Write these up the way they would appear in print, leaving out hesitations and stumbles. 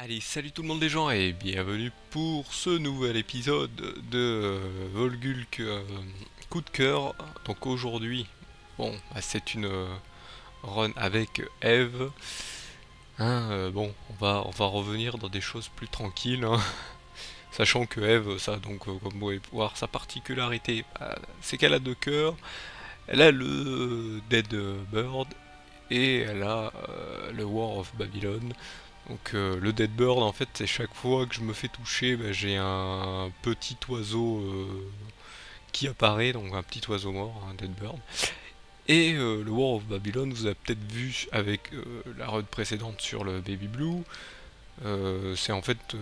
Allez, salut tout le monde les gens et bienvenue pour ce nouvel épisode de Volgulk Coup de cœur. Donc aujourd'hui, bon, bah, c'est une run avec Eve. Hein, bon, on va revenir dans des choses plus tranquilles, hein. Sachant que Eve, ça donc comme vous pouvez voir, sa particularité, bah, c'est qu'elle a deux cœurs. Elle a le Dead Bird et elle a le War of Babylon. Donc le Dead Bird en fait c'est chaque fois que je me fais toucher bah, j'ai un petit oiseau qui apparaît, donc un petit oiseau mort, un Dead Bird. Et le War of Babylon vous avez peut-être vu avec la run précédente sur le Baby Blue. C'est en fait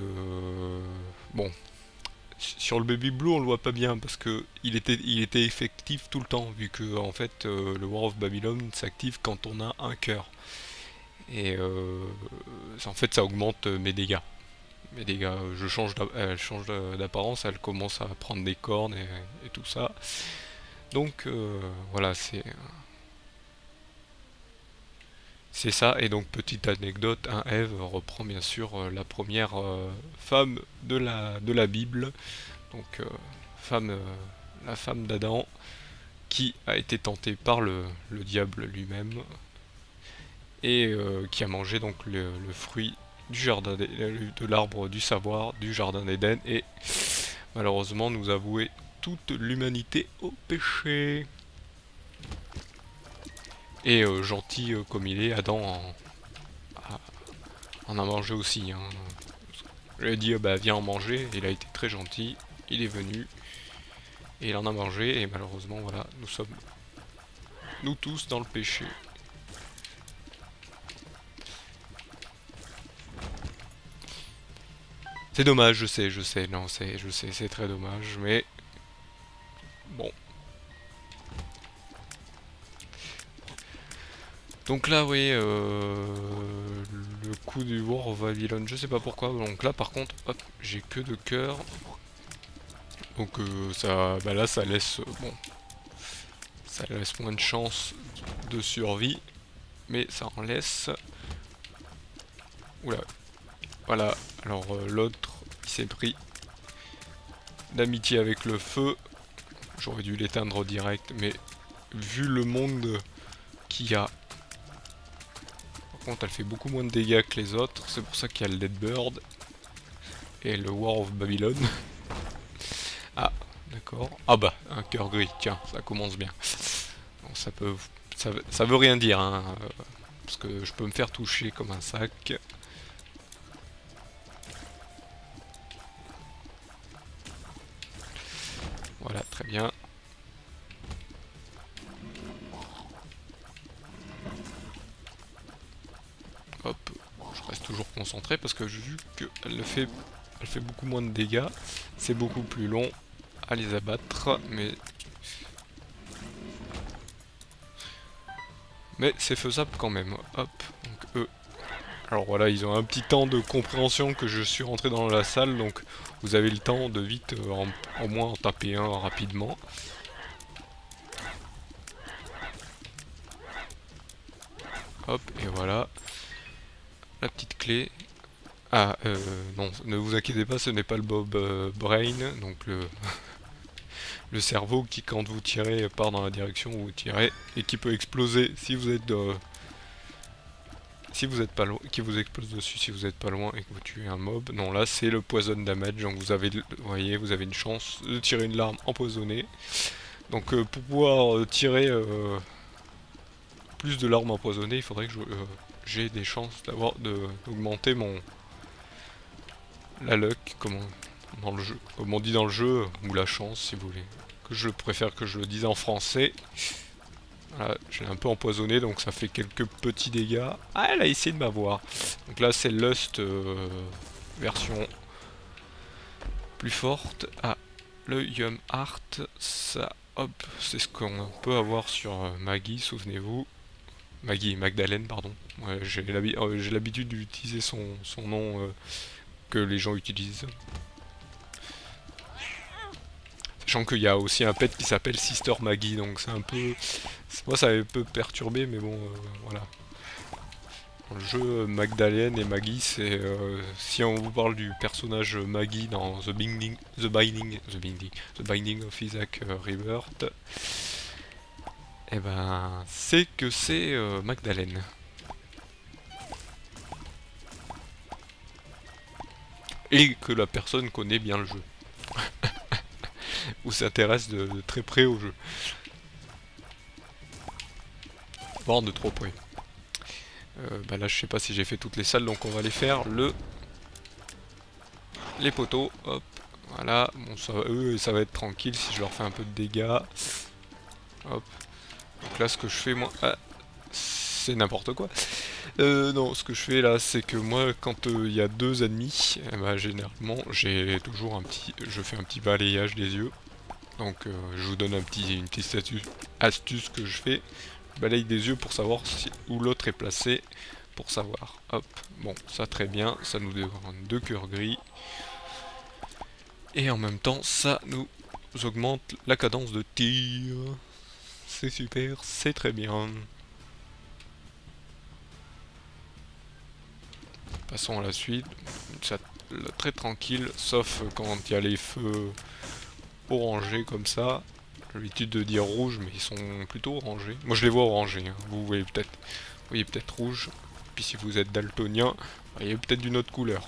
bon, sur le Baby Blue on le voit pas bien parce que il était effectif tout le temps vu que en fait le War of Babylon s'active quand on a un cœur. Et en fait ça augmente mes dégâts. Mais les gars, elle change d'apparence, elle commence à prendre des cornes et tout ça. Donc voilà, c'est ça. Et donc petite anecdote, hein, Ève reprend bien sûr la première femme de la Bible, donc femme, la femme d'Adam, qui a été tentée par le diable lui-même et qui a mangé donc le fruit du jardin de l'arbre du savoir du jardin d'Éden et malheureusement nous a voué toute l'humanité au péché. Et gentil comme il est, Adam en a mangé aussi, hein. Je lui ai dit bah viens en manger, et il a été très gentil, il est venu et il en a mangé et malheureusement voilà, nous sommes nous tous dans le péché. C'est dommage, je sais, non, je sais, c'est très dommage, mais bon. Donc là, oui, le coup du War of Babylon, je sais pas pourquoi. Donc là, par contre, hop, j'ai que de cœur. Donc ça, bah là, ça laisse, bon, ça laisse moins de chance de survie, mais ça en laisse. Oula, voilà. Alors l'autre, il s'est pris d'amitié avec le feu. J'aurais dû l'éteindre direct, mais vu le monde qu'il y a, par contre, elle fait beaucoup moins de dégâts que les autres. C'est pour ça qu'il y a le Dead Bird et le War of Babylon. Ah, d'accord. Ah bah, un cœur gris, tiens, ça commence bien. Bon, ça veut rien dire, hein, parce que je peux me faire toucher comme un sac. Voilà, très bien. Hop, je reste toujours concentré parce que vu elle fait beaucoup moins de dégâts, c'est beaucoup plus long à les abattre, mais c'est faisable quand même. Hop, donc eux. Alors voilà, ils ont un petit temps de compréhension que je suis rentré dans la salle, donc vous avez le temps de vite au moins en taper un rapidement. Hop, et voilà, la petite clé. Ah, non, ne vous inquiétez pas, ce n'est pas le Bob Brain, donc le cerveau qui, quand vous tirez, part dans la direction où vous tirez, et qui peut exploser si vous êtes pas loin, qui vous explose dessus si vous êtes pas loin et que vous tuez un mob. Non, là c'est le poison damage, donc vous voyez, vous avez une chance de tirer une larme empoisonnée. Donc pour pouvoir tirer plus de larmes empoisonnées, il faudrait que j'ai des chances d'augmenter la luck, dans le jeu, comme on dit dans le jeu, ou la chance si vous voulez. Que je préfère que je le dise en français. Voilà, je l'ai un peu empoisonné, donc ça fait quelques petits dégâts. Ah, elle a essayé de m'avoir. Donc là, c'est Lust version plus forte. Ah, le Yum Heart, ça, hop, c'est ce qu'on peut avoir sur Maggie, souvenez-vous. Maggie, Magdalene, pardon. Ouais, j'ai l'habitude d'utiliser son nom que les gens utilisent. Sachant qu'il y a aussi un pet qui s'appelle Sister Maggie, donc c'est un peu... Moi ça m'a un peu perturbé, mais bon, voilà. dans le jeu, Magdalene et Maggie, c'est si on vous parle du personnage Maggie dans The Binding of Isaac Rebirth, et ben c'est que c'est Magdalene. Et que la personne connaît bien le jeu. Ou s'intéresse de très près au jeu. Voire de trop près. Bah là je sais pas si j'ai fait toutes les salles, donc on va les faire. Les poteaux, hop, voilà. Bon, ça, eux ça va être tranquille si je leur fais un peu de dégâts. Hop. Donc là ce que je fais moi... Ah, c'est n'importe quoi. Non, ce que je fais là, c'est que moi, quand il y a deux ennemis, eh ben, généralement, j'ai toujours je fais un petit balayage des yeux. Donc, je vous donne une petite astuce que je fais. Je balaye des yeux pour savoir où l'autre est placé, pour savoir. Hop, bon, ça très bien, ça nous donne deux cœurs gris. Et en même temps, ça nous augmente la cadence de tir. C'est super, c'est très bien. Passons à la suite. Ça, très tranquille, sauf quand il y a les feux orangés comme ça. J'ai l'habitude de dire rouge, mais ils sont plutôt orangés. Moi je les vois orangés, hein. Vous voyez peut-être rouge. Puis si vous êtes daltonien, vous voyez peut-être d'une autre couleur.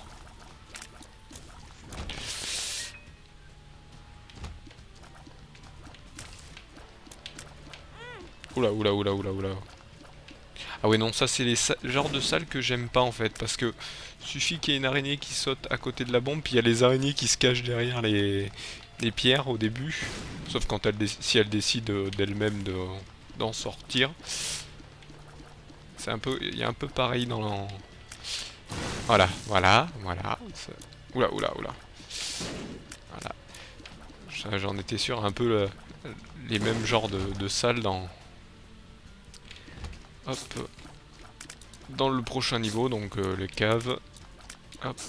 Oula, oula, oula, oula, oula. Ah ouais non, ça c'est les genres de salles que j'aime pas en fait, parce que suffit qu'il y ait une araignée qui saute à côté de la bombe, puis il y a les araignées qui se cachent derrière les pierres au début, sauf quand si elle décide d'elle-même d'en sortir. C'est un peu, il y a un peu pareil dans voilà, voilà, voilà. Oula, oula, oula. Voilà. J'en étais sûr, un peu les mêmes genres de salles hop, dans le prochain niveau, donc les caves. Hop.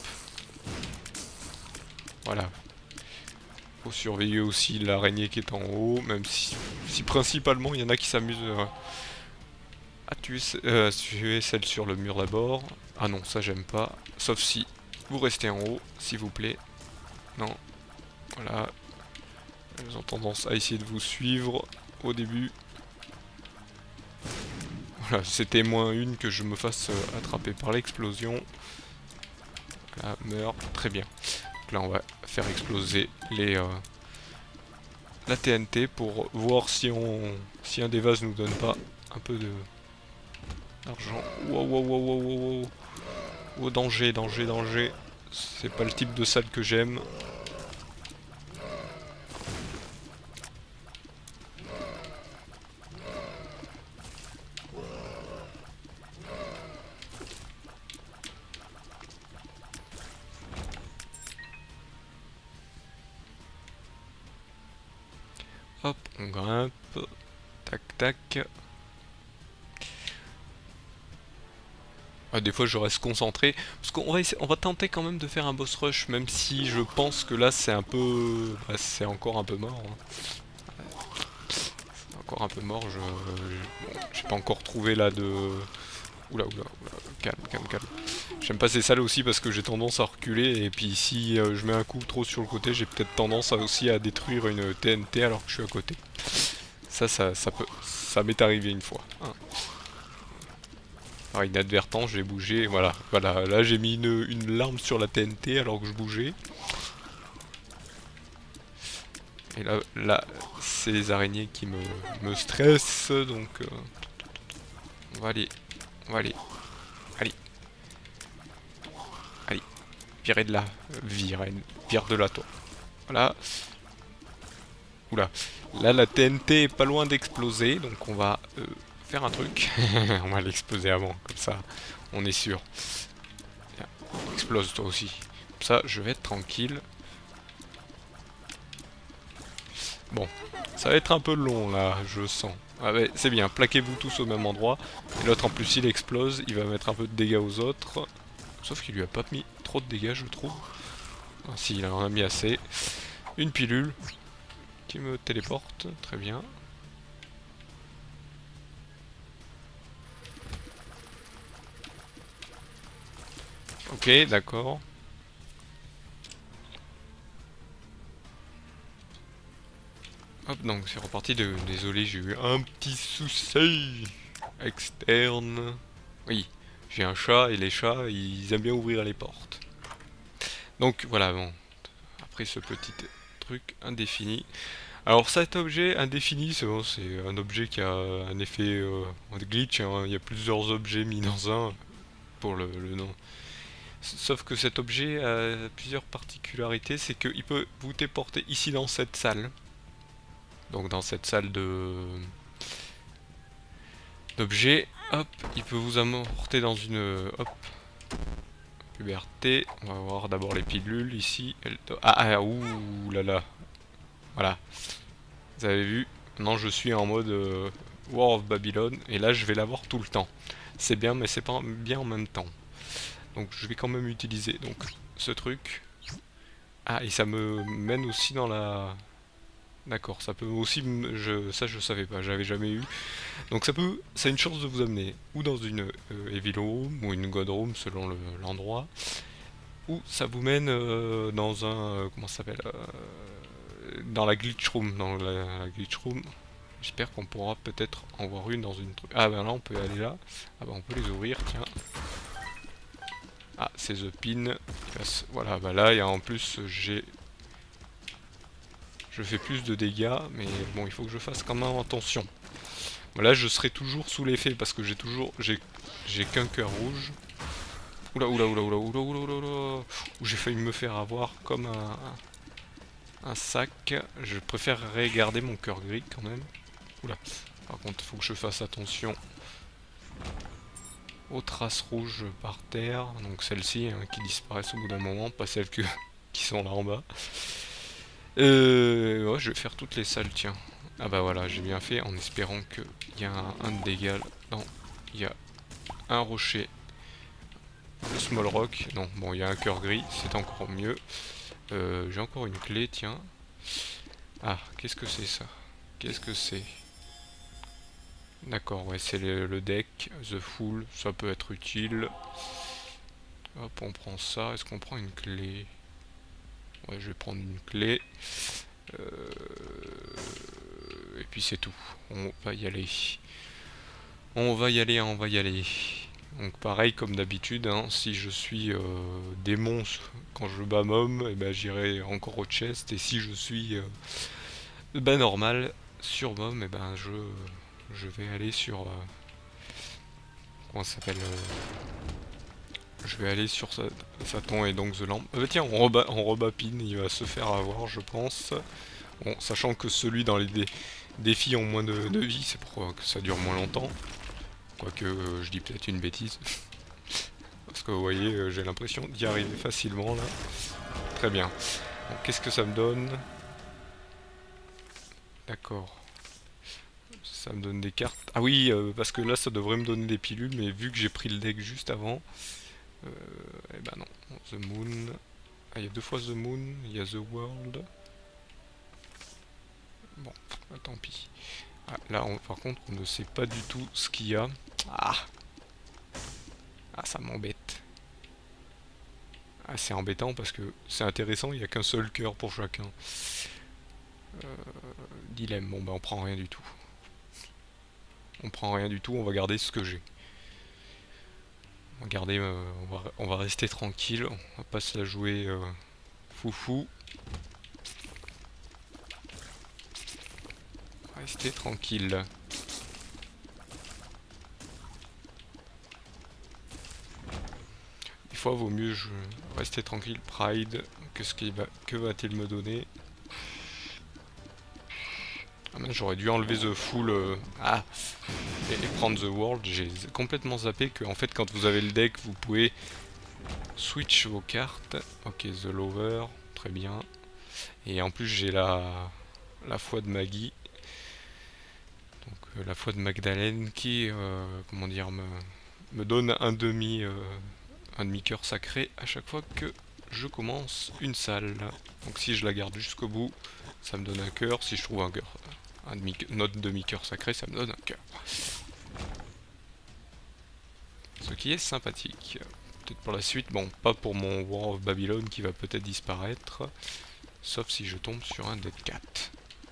Voilà. Faut surveiller aussi l'araignée qui est en haut, même si principalement il y en a qui s'amusent à tuer celle sur le mur d'abord. Ah non, ça j'aime pas. Sauf si vous restez en haut, s'il vous plaît. Non. Voilà. Elles ont tendance à essayer de vous suivre au début. Voilà, c'était moins une que je me fasse attraper par l'explosion. Là, meurt. Très bien. Donc là, on va faire exploser la TNT pour voir si un des vases nous donne pas un peu d'argent. Wow, wow, wow, wow, wow, wow. Oh, danger, danger, danger. C'est pas le type de salle que j'aime. Hop, on grimpe. Tac, tac. Ah, des fois je reste concentré. Parce on va tenter quand même de faire un boss rush, même si je pense que là c'est un peu... Bah, c'est encore un peu mort. Hein. C'est encore un peu mort. J'ai pas encore trouvé là de... Oula, oula, oula. Calme, calme, calme. J'aime pas ces salles aussi parce que j'ai tendance à reculer. Et puis si je mets un coup trop sur le côté, j'ai peut-être tendance aussi à détruire une TNT alors que je suis à côté. Ça m'est arrivé une fois. Hein. Par inadvertance, j'ai bougé, voilà, voilà, là j'ai mis une larme sur la TNT alors que je bougeais. Et là c'est les araignées qui me stressent, donc on va aller, allez, allez, virez de là, vire de là toi. Voilà. Oula, là la TNT est pas loin d'exploser, donc on va faire un truc. On va l'exploser avant, comme ça on est sûr. Tiens, explose toi aussi. Comme ça je vais être tranquille. Bon, ça va être un peu long là, je sens. Ah ouais, c'est bien, plaquez-vous tous au même endroit. Et l'autre en plus s'il explose, il va mettre un peu de dégâts aux autres. Sauf qu'il lui a pas mis trop de dégâts je trouve. Ah, si, il en a mis assez. Une pilule qui me téléporte, très bien. Ok, d'accord. Hop, donc c'est reparti de... Désolé, j'ai eu un petit souci externe. Oui, j'ai un chat et les chats, ils aiment bien ouvrir les portes. Donc voilà, bon, après ce petit truc indéfini. Alors cet objet indéfini, c'est bon, c'est un objet qui a un effet de glitch, hein. Il y a plusieurs objets mis dans un pour le nom. Sauf que cet objet a plusieurs particularités, c'est qu'il peut vous téléporter ici dans cette salle. Donc dans cette salle de d'objets, hop, il peut vous emporter dans une hop, puberté. On va voir d'abord les pilules ici. Ouh là là. Voilà. Vous avez vu, maintenant je suis en mode War of Babylon et là je vais l'avoir tout le temps. C'est bien mais c'est pas bien en même temps. Donc je vais quand même utiliser donc ce truc. Ah et ça me mène aussi dans la... D'accord, ça peut aussi... Ça je savais pas, j'avais jamais eu. Donc ça peut... C'est une chance de vous amener ou dans une Evil Room ou une God Room selon l'endroit. Ou ça vous mène dans un... comment ça s'appelle dans la Glitch Room. Dans la Glitch Room. J'espère qu'on pourra peut-être en voir une dans une truc. Ah ben là on peut aller là. Ah ben on peut les ouvrir, tiens. Ah c'est The Pin. Voilà, bah là et en plus j'ai... Je fais plus de dégâts, mais bon il faut que je fasse quand même attention. Là je serai toujours sous l'effet parce que j'ai qu'un cœur rouge. Oula oula oula oula oula oula oula oula. J'ai failli me faire avoir comme un sac. Je préférerais garder mon cœur gris quand même. Oula. Par contre, il faut que je fasse attention aux traces rouges par terre. Donc celles-ci hein, qui disparaissent au bout d'un moment, pas celles qui sont là en bas. Ouais, je vais faire toutes les salles, tiens. Ah bah voilà, j'ai bien fait en espérant qu'il y a un d'égal. Non, il y a un rocher. Le small rock. Non, bon, il y a un cœur gris, c'est encore mieux. J'ai encore une clé, tiens. Ah, qu'est-ce que c'est ça? Qu'est-ce que c'est? D'accord, ouais, c'est le deck, The Fool, ça peut être utile. Hop, on prend ça. Est-ce qu'on prend une clé? Ouais, je vais prendre une clé. Et puis c'est tout. On va y aller. On va y aller, on va y aller. Donc pareil comme d'habitude, hein, si je suis démon quand je bats Mom, et ben j'irai encore au chest. Et si je suis normal sur Mom, et ben je vais aller sur comment ça s'appelle je vais aller sur Satan et donc The Lamp. Tiens, on rebapine, il va se faire avoir, je pense. Bon, sachant que celui dans les défis ont moins de vie, c'est pour que ça dure moins longtemps. Quoique, je dis peut-être une bêtise. Parce que vous voyez, j'ai l'impression d'y arriver facilement là. Très bien. Qu'est-ce que ça me donne? D'accord. Ça me donne des cartes. Ah oui, parce que là ça devrait me donner des pilules, mais vu que j'ai pris le deck juste avant, eh ben non. The Moon. Ah, il y a deux fois The Moon, il y a The World. Bon, bah, tant pis. Ah, là, par contre, on ne sait pas du tout ce qu'il y a. Ah, ah ça m'embête. Ah, c'est embêtant parce que c'est intéressant, il n'y a qu'un seul cœur pour chacun. Dilemme, bon bah on prend rien du tout. On prend rien du tout, on va garder ce que j'ai. On va garder, on va rester tranquille, on va pas se la jouer foufou. Rester tranquille. Des fois, vaut mieux rester tranquille. Pride, que va-t-il me donner? Ah ben, j'aurais dû enlever The Fool et prendre The World. J'ai complètement zappé que en fait quand vous avez le deck vous pouvez switch vos cartes. Ok, The Lover, très bien. Et en plus j'ai la foi de Maggie. Donc la foi de Magdalene qui comment dire me donne un demi cœur sacré à chaque fois que je commence une salle. Donc si je la garde jusqu'au bout, ça me donne un cœur. Si je trouve un cœur, notre demi-cœur sacré, ça me donne un cœur. Ce qui est sympathique. peut-être pour la suite. Bon, pas pour mon War of Babylon qui va peut-être disparaître. Sauf si je tombe sur un Dead Cat.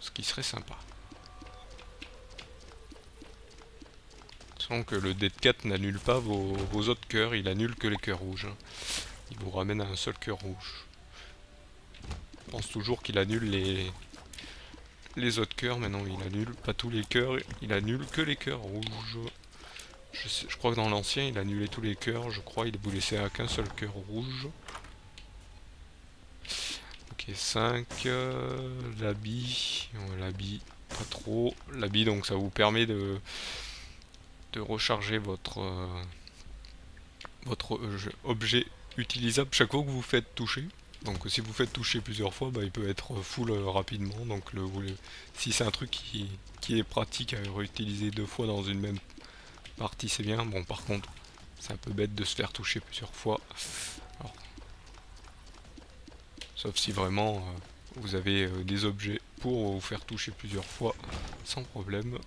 Ce qui serait sympa. Sachant que le Dead Cat n'annule pas vos autres cœurs, il annule que les cœurs rouges. Il vous ramène à un seul cœur rouge. Je pense toujours qu'il annule les autres cœurs, mais non, il annule pas tous les cœurs, il annule que les cœurs rouges. Je crois que dans l'ancien, il annulait tous les cœurs, je crois, il vous laissait à qu'un seul cœur rouge. Ok, 5, l'habit, l'habit, pas trop. L'habit, donc ça vous permet de recharger votre objet utilisable chaque fois que vous faites toucher. Donc si vous faites toucher plusieurs fois, bah, il peut être full rapidement. Donc si c'est un truc qui est pratique à réutiliser 2 fois dans une même partie, c'est bien. Bon, par contre, c'est un peu bête de se faire toucher plusieurs fois. Alors, sauf si vraiment vous avez des objets pour vous faire toucher plusieurs fois sans problème.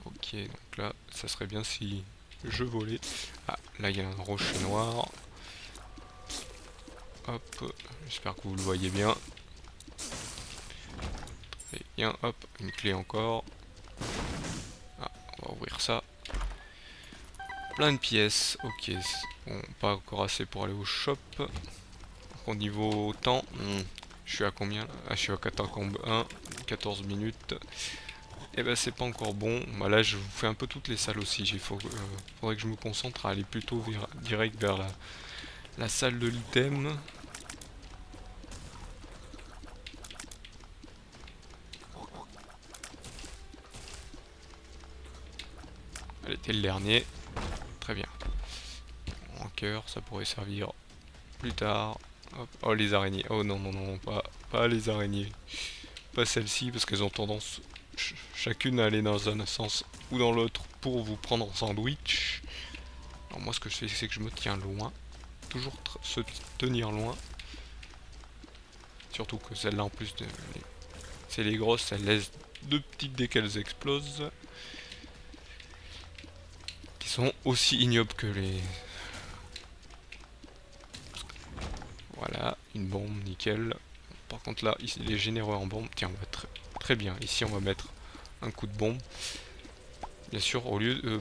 Ok, donc là, ça serait bien si je volais. Ah, là il y a un rocher noir. Hop, j'espère que vous le voyez bien. Et bien, hop, une clé encore. Ah, on va ouvrir ça. Plein de pièces, ok. Bon, pas encore assez pour aller au shop. Au niveau temps, je suis à combien là? Ah, je suis à 14 minutes. Et ben c'est pas encore bon. Bah, là je vous fais un peu toutes les salles aussi. Faudrait que je me concentre à aller plutôt direct vers la salle de l'item. Elle était le dernier. Très bien. En cœur, ça pourrait servir plus tard. Hop. Oh les araignées. Oh non non non, pas les araignées. Pas celles-ci parce qu'elles ont tendance chacune à aller dans un sens ou dans l'autre pour vous prendre en sandwich. Alors moi ce que je fais c'est que je me tiens loin. Toujours se tenir loin. Surtout que celle-là en plus c'est les grosses, elles laissent 2 petites dès qu'elles explosent. Qui sont aussi ignobles que les... Voilà, une bombe, nickel. Par contre là, il est généreux en bombe. Tiens, on va très bien. Ici on va mettre un coup de bombe. Bien sûr,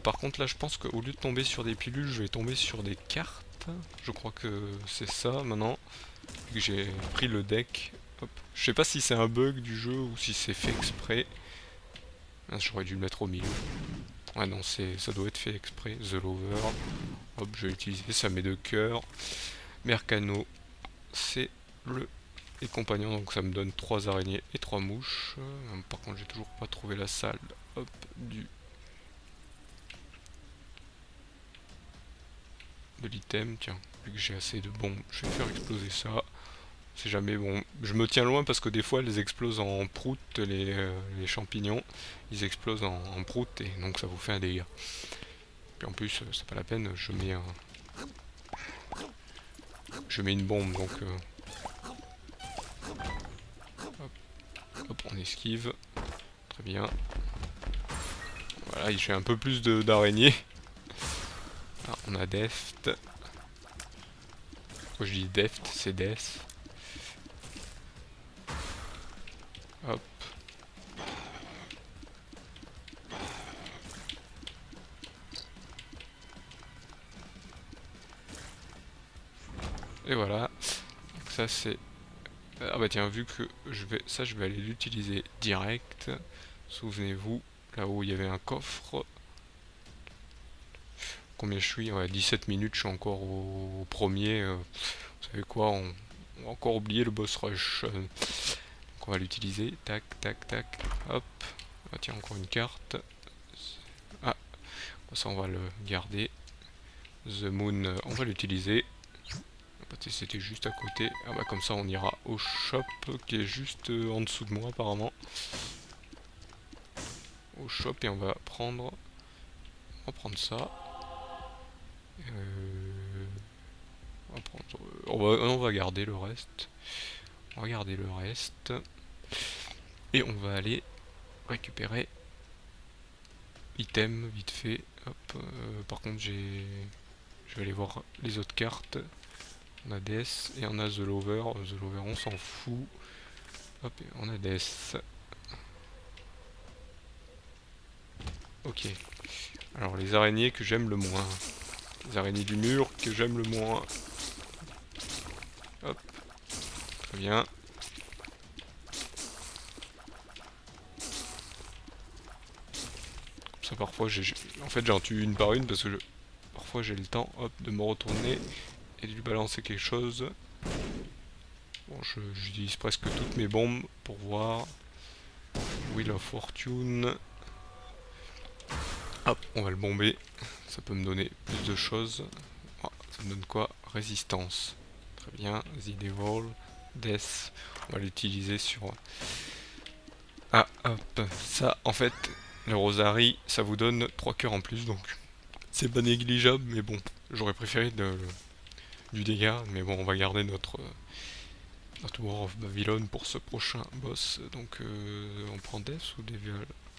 par contre là je pense qu'au lieu de tomber sur des pilules, je vais tomber sur des cartes. Je crois que c'est ça maintenant. Que j'ai pris le deck. Hop. Je sais pas si c'est un bug du jeu ou si c'est fait exprès. Ah, j'aurais dû le mettre au milieu. Ah non, ça doit être fait exprès. The Lover. Hop, je vais l'utiliser. Ça met 2 cœurs. Mercano. C'est les compagnons. Donc ça me donne 3 araignées et 3 mouches. Par contre, j'ai toujours pas trouvé la salle. Hop, de l'item. Tiens, vu que j'ai assez de bombes, je vais faire exploser ça. C'est jamais bon. Je me tiens loin parce que des fois elles explosent en prout, les champignons. Ils explosent en prout et donc ça vous fait un dégât. Puis en plus, c'est pas la peine, je mets une bombe donc. Hop, on esquive. Très bien. Voilà, j'ai un peu plus d'araignées. Ah, on a Deft. Quand je dis Deft, c'est Death. Hop. Et voilà. Donc ça c'est... Ah bah tiens, vu que je vais aller l'utiliser direct. Souvenez-vous, là-haut il y avait un coffre. Combien je suis? Ouais, 17 minutes, je suis encore au premier. Vous savez quoi, on va encore oublier le boss rush. Donc on va l'utiliser. Tac, tac, tac. Hop. Ah, tiens, encore une carte. Ah, ça on va le garder. The Moon, on va l'utiliser. C'était juste à côté. Ah bah comme ça on ira au shop qui est juste en dessous de moi apparemment. Au shop et on va prendre ça. On va garder le reste. On va garder le reste. Et on va aller récupérer item vite fait. Hop, par contre j'ai Je vais aller voir les autres cartes. On a Death et on a The Lover. The Lover, on s'en fout. Hop, on a Death. Ok. Alors les araignées que j'aime le moins. Les araignées du mur que j'aime le moins. Hop. Très bien. Comme ça parfois en fait j'en tue une par une parce que parfois j'ai le temps hop, de me retourner et de lui balancer quelque chose. Bon, j'utilise presque toutes mes bombes pour voir. Wheel of Fortune. Hop, on va le bomber. Ça peut me donner plus de choses. Oh, ça me donne quoi? Résistance. Très bien. The Devil. Death. On va l'utiliser sur... Ah, hop. Ça, en fait, le Rosary, ça vous donne 3 cœurs en plus, donc c'est pas négligeable, mais bon, j'aurais préféré du dégât, mais bon, on va garder notre War of Babylon pour ce prochain boss. Donc, on prend Death ou Devil?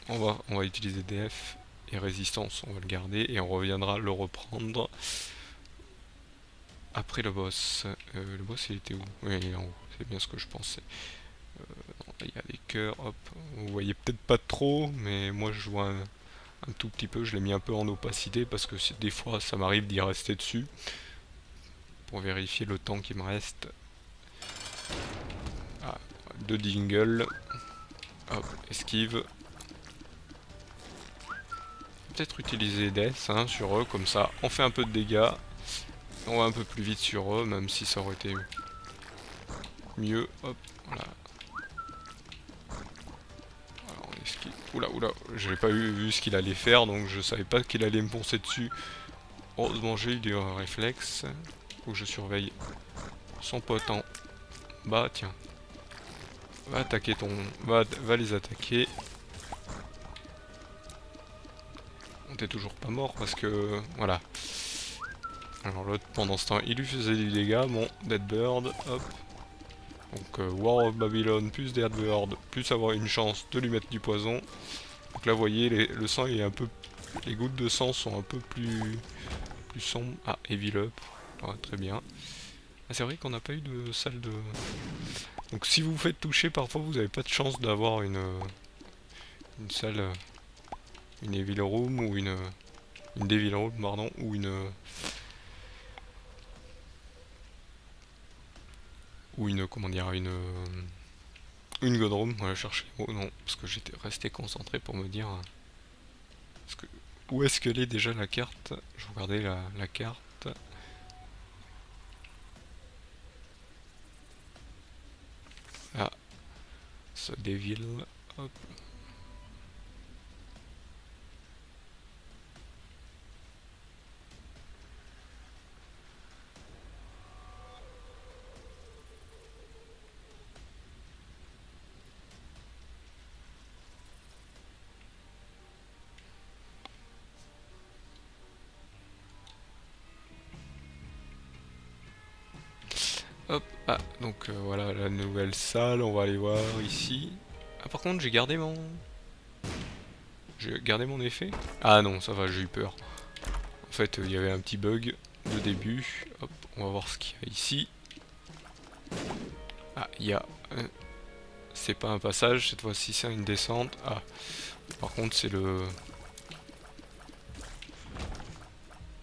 On va utiliser DF et Résistance, on va le garder, et on reviendra le reprendre après le boss. Le boss, il était où? Oui, il est en haut, c'est bien ce que je pensais. Il y a des cœurs, hop. Vous voyez peut-être pas trop, mais moi je vois un tout petit peu. Je l'ai mis un peu en opacité parce que des fois ça m'arrive d'y rester dessus pour vérifier le temps qui me reste. Ah, 2 dingle. Hop, esquive. Peut-être utiliser Death sur eux, comme ça on fait un peu de dégâts. On va un peu plus vite sur eux, même si ça aurait été mieux. Hop, voilà. Oula, oula, j'ai pas vu ce qu'il allait faire, donc je savais pas qu'il allait me poncer dessus. Heureusement j'ai eu du réflexe. Faut que je surveille son pote en bas, tiens. Va attaquer va les attaquer. On t'est toujours pas mort parce que... Voilà. Alors l'autre, pendant ce temps, il lui faisait du dégât. Bon, Deadbird, hop. Donc War of Babylon plus Deadbird, plus avoir une chance de lui mettre du poison. Donc là, vous voyez, le sang il est un peu... Les gouttes de sang sont un peu plus sombres. Ah, Evil Up. Ouais, très bien. Ah, c'est vrai qu'on n'a pas eu de salle de... Donc si vous vous faites toucher, parfois vous n'avez pas de chance d'avoir une salle... Une Evil Room ou une Devil Room, pardon, ou comment dire, une God Room. Voilà, chercher les mots, non, parce que j'étais resté concentré pour me dire... Parce que, où est-ce qu'elle est déjà la carte? Je regardais la carte. Ah, ce Devil, hop. Hop, ah, donc voilà la nouvelle salle, on va aller voir ici. Ah par contre j'ai gardé mon... J'ai gardé mon effet? Ah non, ça va, j'ai eu peur. En fait, il y avait un petit bug de début. Hop, on va voir ce qu'il y a ici. Ah, il y a... c'est pas un passage, cette fois-ci c'est une descente. Ah, par contre c'est le...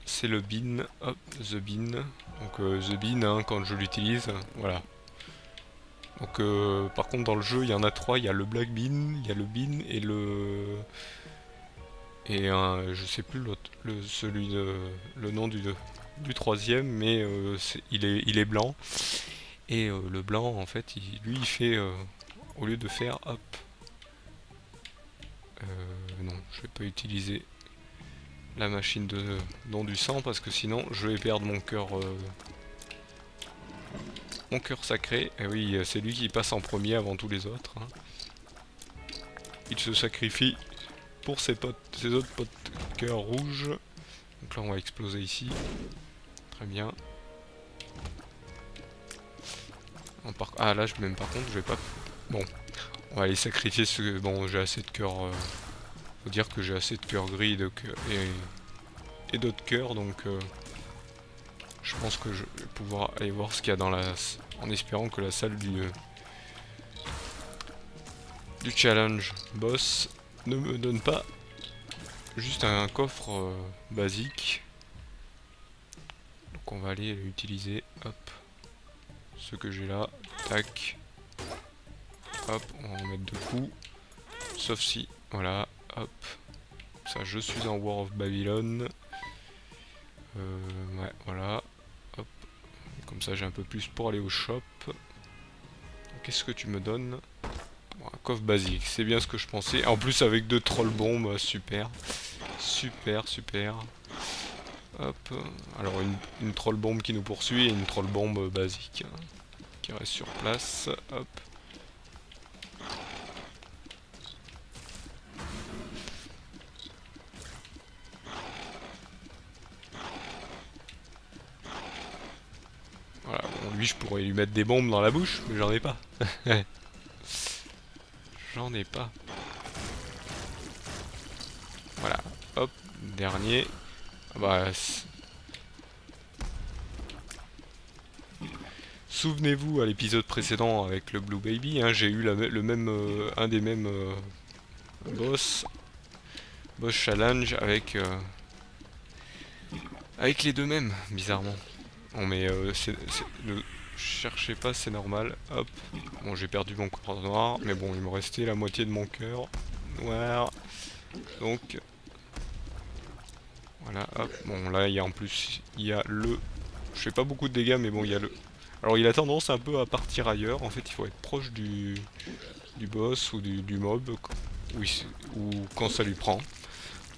C'est le bin, hop, the bin. Donc the bin, hein, quand je l'utilise, voilà. Donc par contre dans le jeu il y en a 3, il y a le black bin, il y a le bin et le... Et je sais plus l'autre, le nom du troisième, mais il est blanc. Et le blanc en fait, lui il fait, au lieu de faire, hop. Non, je vais pas utiliser la machine de don du sang parce que sinon je vais perdre mon cœur sacré. Et oui, c'est lui qui passe en premier avant tous les autres, hein. Il se sacrifie pour ses autres potes cœur rouge. Donc là on va exploser ici. Très bien. Ah là même par contre je vais pas... Bon, on va aller sacrifier ce... Bon, j'ai assez de cœur... Faut dire que j'ai assez de cœur gris et d'autres cœurs, donc Je pense que je vais pouvoir aller voir ce qu'il y a dans la... En espérant que la salle du challenge boss ne me donne pas juste un coffre basique. Donc on va aller l'utiliser. Hop. Ce que j'ai là. Tac. Hop, on va en mettre 2 coups. Sauf si... Voilà. Hop. Ça, je suis en War of Babylon. Ouais, voilà. Hop. Comme ça, j'ai un peu plus pour aller au shop. Qu'est-ce que tu me donnes? Bon, un coffre basique, c'est bien ce que je pensais. En plus, avec 2 troll bombes, super. Super, super. Hop. Alors, une troll bombe qui nous poursuit et une troll bombe basique qui reste sur place. Hop. Voilà, bon, lui je pourrais lui mettre des bombes dans la bouche, mais j'en ai pas. J'en ai pas. Voilà, hop, dernier. Ah bah, souvenez-vous à l'épisode précédent avec le Blue Baby, hein, j'ai eu le même, un des mêmes boss challenge avec les deux mêmes, bizarrement. Bon mais ne cherchez pas, c'est normal. Hop. Bon, j'ai perdu mon corps noir, mais bon, il me restait la moitié de mon cœur noir. Donc voilà, hop. Bon là, il y a en plus, il y a le... Je fais pas beaucoup de dégâts, mais bon, il y a le... Alors il a tendance un peu à partir ailleurs. En fait, il faut être proche du boss ou du mob, ou quand ça lui prend.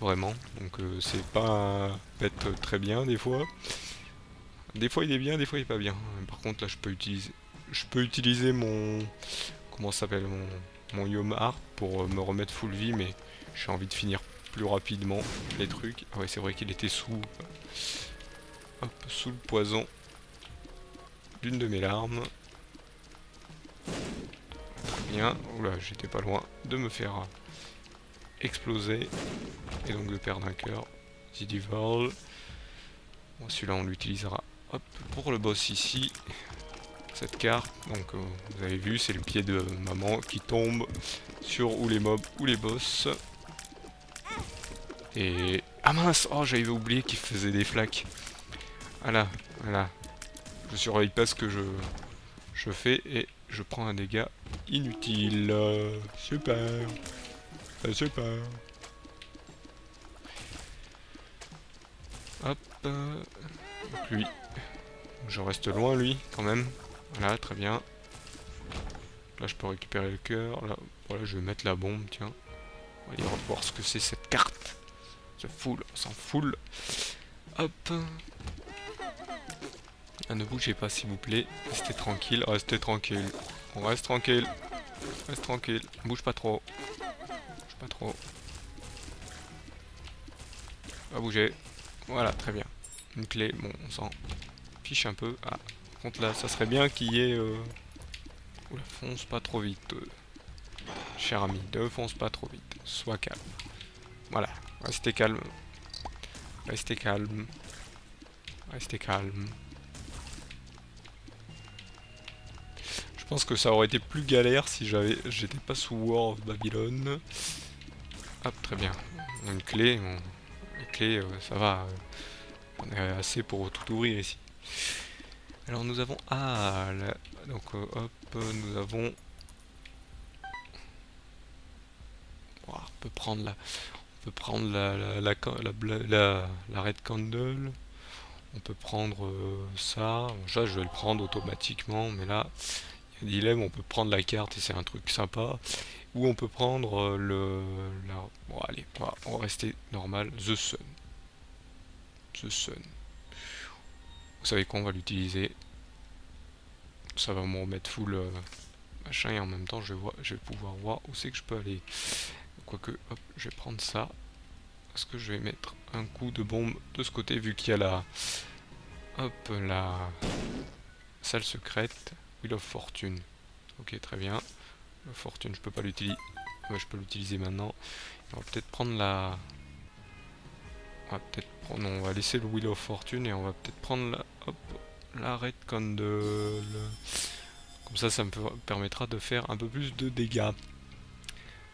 Vraiment. Donc c'est pas être très bien des fois. Des fois il est bien, des fois il est pas bien. Par contre là je peux utiliser mon, comment ça s'appelle, mon Yomar pour me remettre full vie, mais j'ai envie de finir plus rapidement les trucs. Ah ouais, c'est vrai qu'il était hop, sous le poison d'une de mes larmes. Très bien. Oula, j'étais pas loin de me faire exploser et donc de perdre un cœur. Zidival. Bon, celui-là on l'utilisera, hop, pour le boss ici. Cette carte, donc vous avez vu, c'est le pied de maman qui tombe sur ou les mobs ou les boss. Et... Ah mince, oh j'avais oublié qu'il faisait des flaques. Voilà, voilà. Je surveille pas ce que je fais et je prends un dégât inutile. Super. Super. Hop. Donc lui. Je reste loin lui quand même. Voilà, très bien. Là je peux récupérer le cœur. Là, voilà, je vais mettre la bombe, tiens. On va aller voir ce que c'est cette carte. On s'en fout. Hop. Ah, ne bougez pas s'il vous plaît. Restez tranquille, restez tranquille. On reste tranquille. Reste tranquille. Bouge pas trop. Bouge pas trop. Pas bouger. Voilà, très bien. Une clé, bon, on s'en fiche un peu. Ah, par contre là, ça serait bien qu'il y ait... Oula, fonce pas trop vite. Cher ami, ne fonce pas trop vite. Sois calme. Voilà, restez calme. Restez calme. Restez calme. Je pense que ça aurait été plus galère si j'étais pas sous War of Babylon. Hop, très bien. Une clé, bon, les clés, ça va. On est assez pour tout ouvrir ici. Alors nous avons... Ah, là, donc hop, nous avons... Oh, on peut prendre la Red Candle. On peut prendre ça. Bon, ça, je vais le prendre automatiquement, mais là, il y a un dilemme. On peut prendre la carte et c'est un truc sympa. Ou on peut prendre Bon, allez, on va rester normal. The Sun. The Sun. Vous savez quoi, on va l'utiliser. Ça va me remettre full machin et en même temps je vais pouvoir voir où c'est que je peux aller. Quoique, hop, je vais prendre ça. Parce que je vais mettre un coup de bombe de ce côté vu qu'il y a la salle secrète. Wheel of Fortune. Ok, très bien. La fortune, je peux pas l'utiliser. Ouais, je peux l'utiliser maintenant. On va peut-être prendre la... On va peut-être prendre, on va laisser le Wheel of Fortune et on va peut-être prendre la, hop, la Red Candle. Comme ça me permettra de faire un peu plus de dégâts.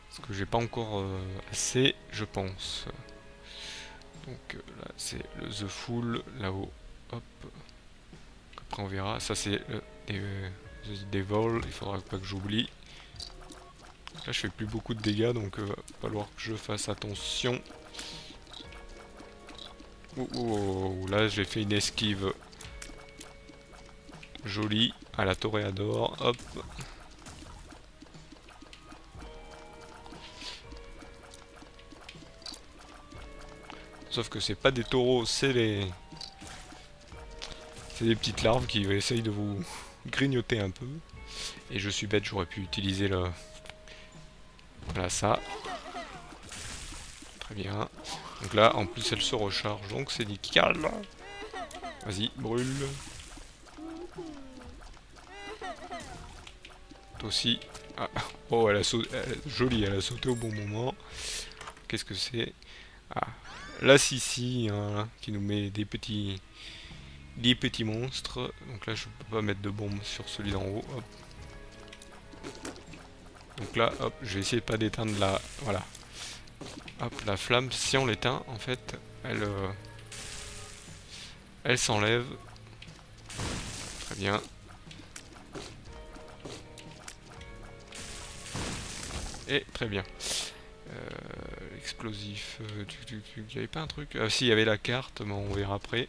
Parce que j'ai pas encore assez, je pense. Donc là c'est le The Fool, là-haut. Hop. Après on verra. Ça c'est le The Devil, il faudra pas que j'oublie. Là je fais plus beaucoup de dégâts donc va falloir que je fasse attention. Là j'ai fait une esquive jolie à la toréador. Hop. Sauf que c'est pas des taureaux, c'est des petites larves qui essayent de vous grignoter un peu. Et je suis bête, j'aurais pu utiliser le... Voilà ça. Très bien. Donc là, en plus, elle se recharge, donc c'est nickel. Vas-y, brûle. Toi aussi. Ah. Oh, elle a sauté. Jolie, elle a sauté au bon moment. Qu'est-ce que c'est? Ah, la Sissi, hein, qui nous met des petits monstres. Donc là, je peux pas mettre de bombe sur celui d'en haut. Hop. Donc là, hop, je vais essayer de pas d'éteindre la... Voilà. Hop, la flamme, si on l'éteint, en fait, elle s'enlève. Très bien. Et très bien. Explosif, il n'y avait pas un truc? Ah si, il y avait la carte, mais on verra après.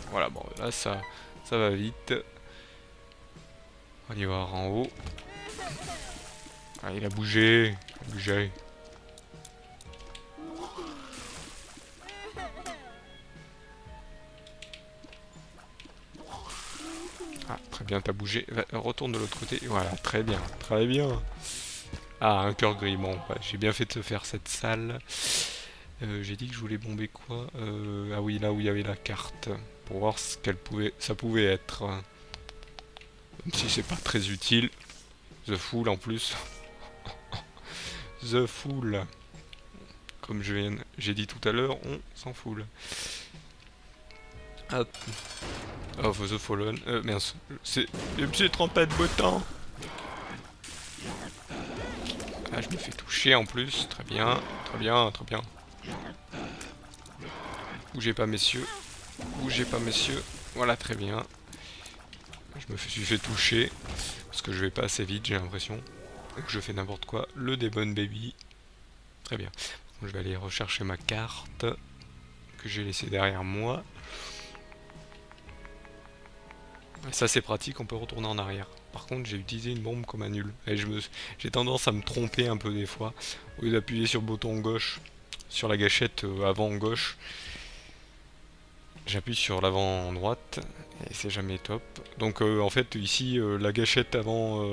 Voilà, bon, là, ça va vite. On va aller voir en haut. Ah, il a bougé. Ah, très bien, t'as bougé. Retourne de l'autre côté. Voilà, très bien, très bien. Ah, un cœur gris. Bon, bah, j'ai bien fait de se faire cette salle. J'ai dit que je voulais bomber quoi? Ah oui, là où il y avait la carte. Pour voir ce ça pouvait être. Même si c'est pas très utile. The Fool en plus. The Fool. Comme j'ai dit tout à l'heure, on s'en fout. Hop. Of the Fallen. Mince. C'est le petit trompette de beau temps. Ah, je me fais toucher en plus. Très bien. Très bien. Très bien. Bougez pas, messieurs. Bougez pas, messieurs. Voilà, très bien. Je me suis fait toucher. Parce que je vais pas assez vite, j'ai l'impression. Donc je fais n'importe quoi. Le Demon Baby. Très bien. Donc, je vais aller rechercher ma carte. Que j'ai laissée derrière moi. Ça c'est pratique, on peut retourner en arrière. Par contre j'ai utilisé une bombe comme un nul. Et j'ai tendance à me tromper un peu des fois. Au lieu d'appuyer sur le bouton gauche, sur la gâchette avant gauche, j'appuie sur l'avant droite. Et c'est jamais top. Donc en fait ici la gâchette avant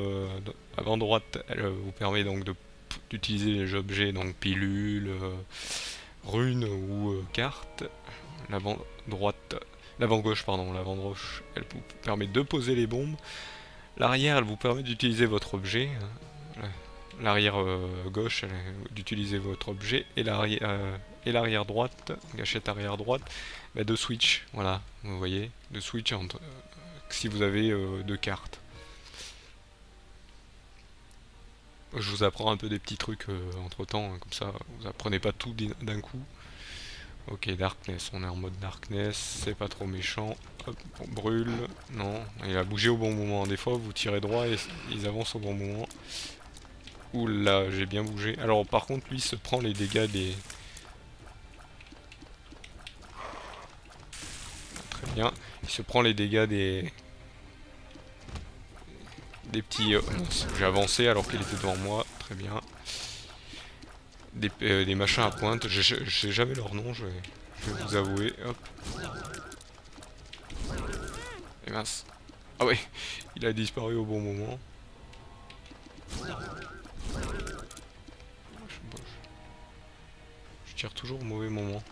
droite, elle vous permet donc d'utiliser les objets, donc pilules, runes ou cartes. L'avant droite. L'avant gauche, pardon, l'avant gauche, elle vous permet de poser les bombes. L'arrière, elle vous permet d'utiliser votre objet. L'arrière gauche, d'utiliser votre objet. Et l'arrière droite, gâchette arrière droite, bah, de switch. Voilà, vous voyez, de switch entre, si vous avez deux cartes. Je vous apprends un peu des petits trucs entre temps, hein, comme ça vous apprenez pas tout d'un coup. Ok, Darkness, on est en mode Darkness, c'est pas trop méchant. Hop, on brûle. Non, il a bougé au bon moment. Des fois, vous tirez droit et ils avancent au bon moment. Oula, j'ai bien bougé. Alors, par contre, lui se prend les dégâts des... Très bien. Il se prend les dégâts des... Des petits... j'ai avancé alors qu'il était devant moi. Très bien. Des machins à pointe. Je sais jamais leur nom, je vais vous avouer. Hop. Et mince. Ah ouais, il a disparu au bon moment. Je tire toujours au mauvais moment.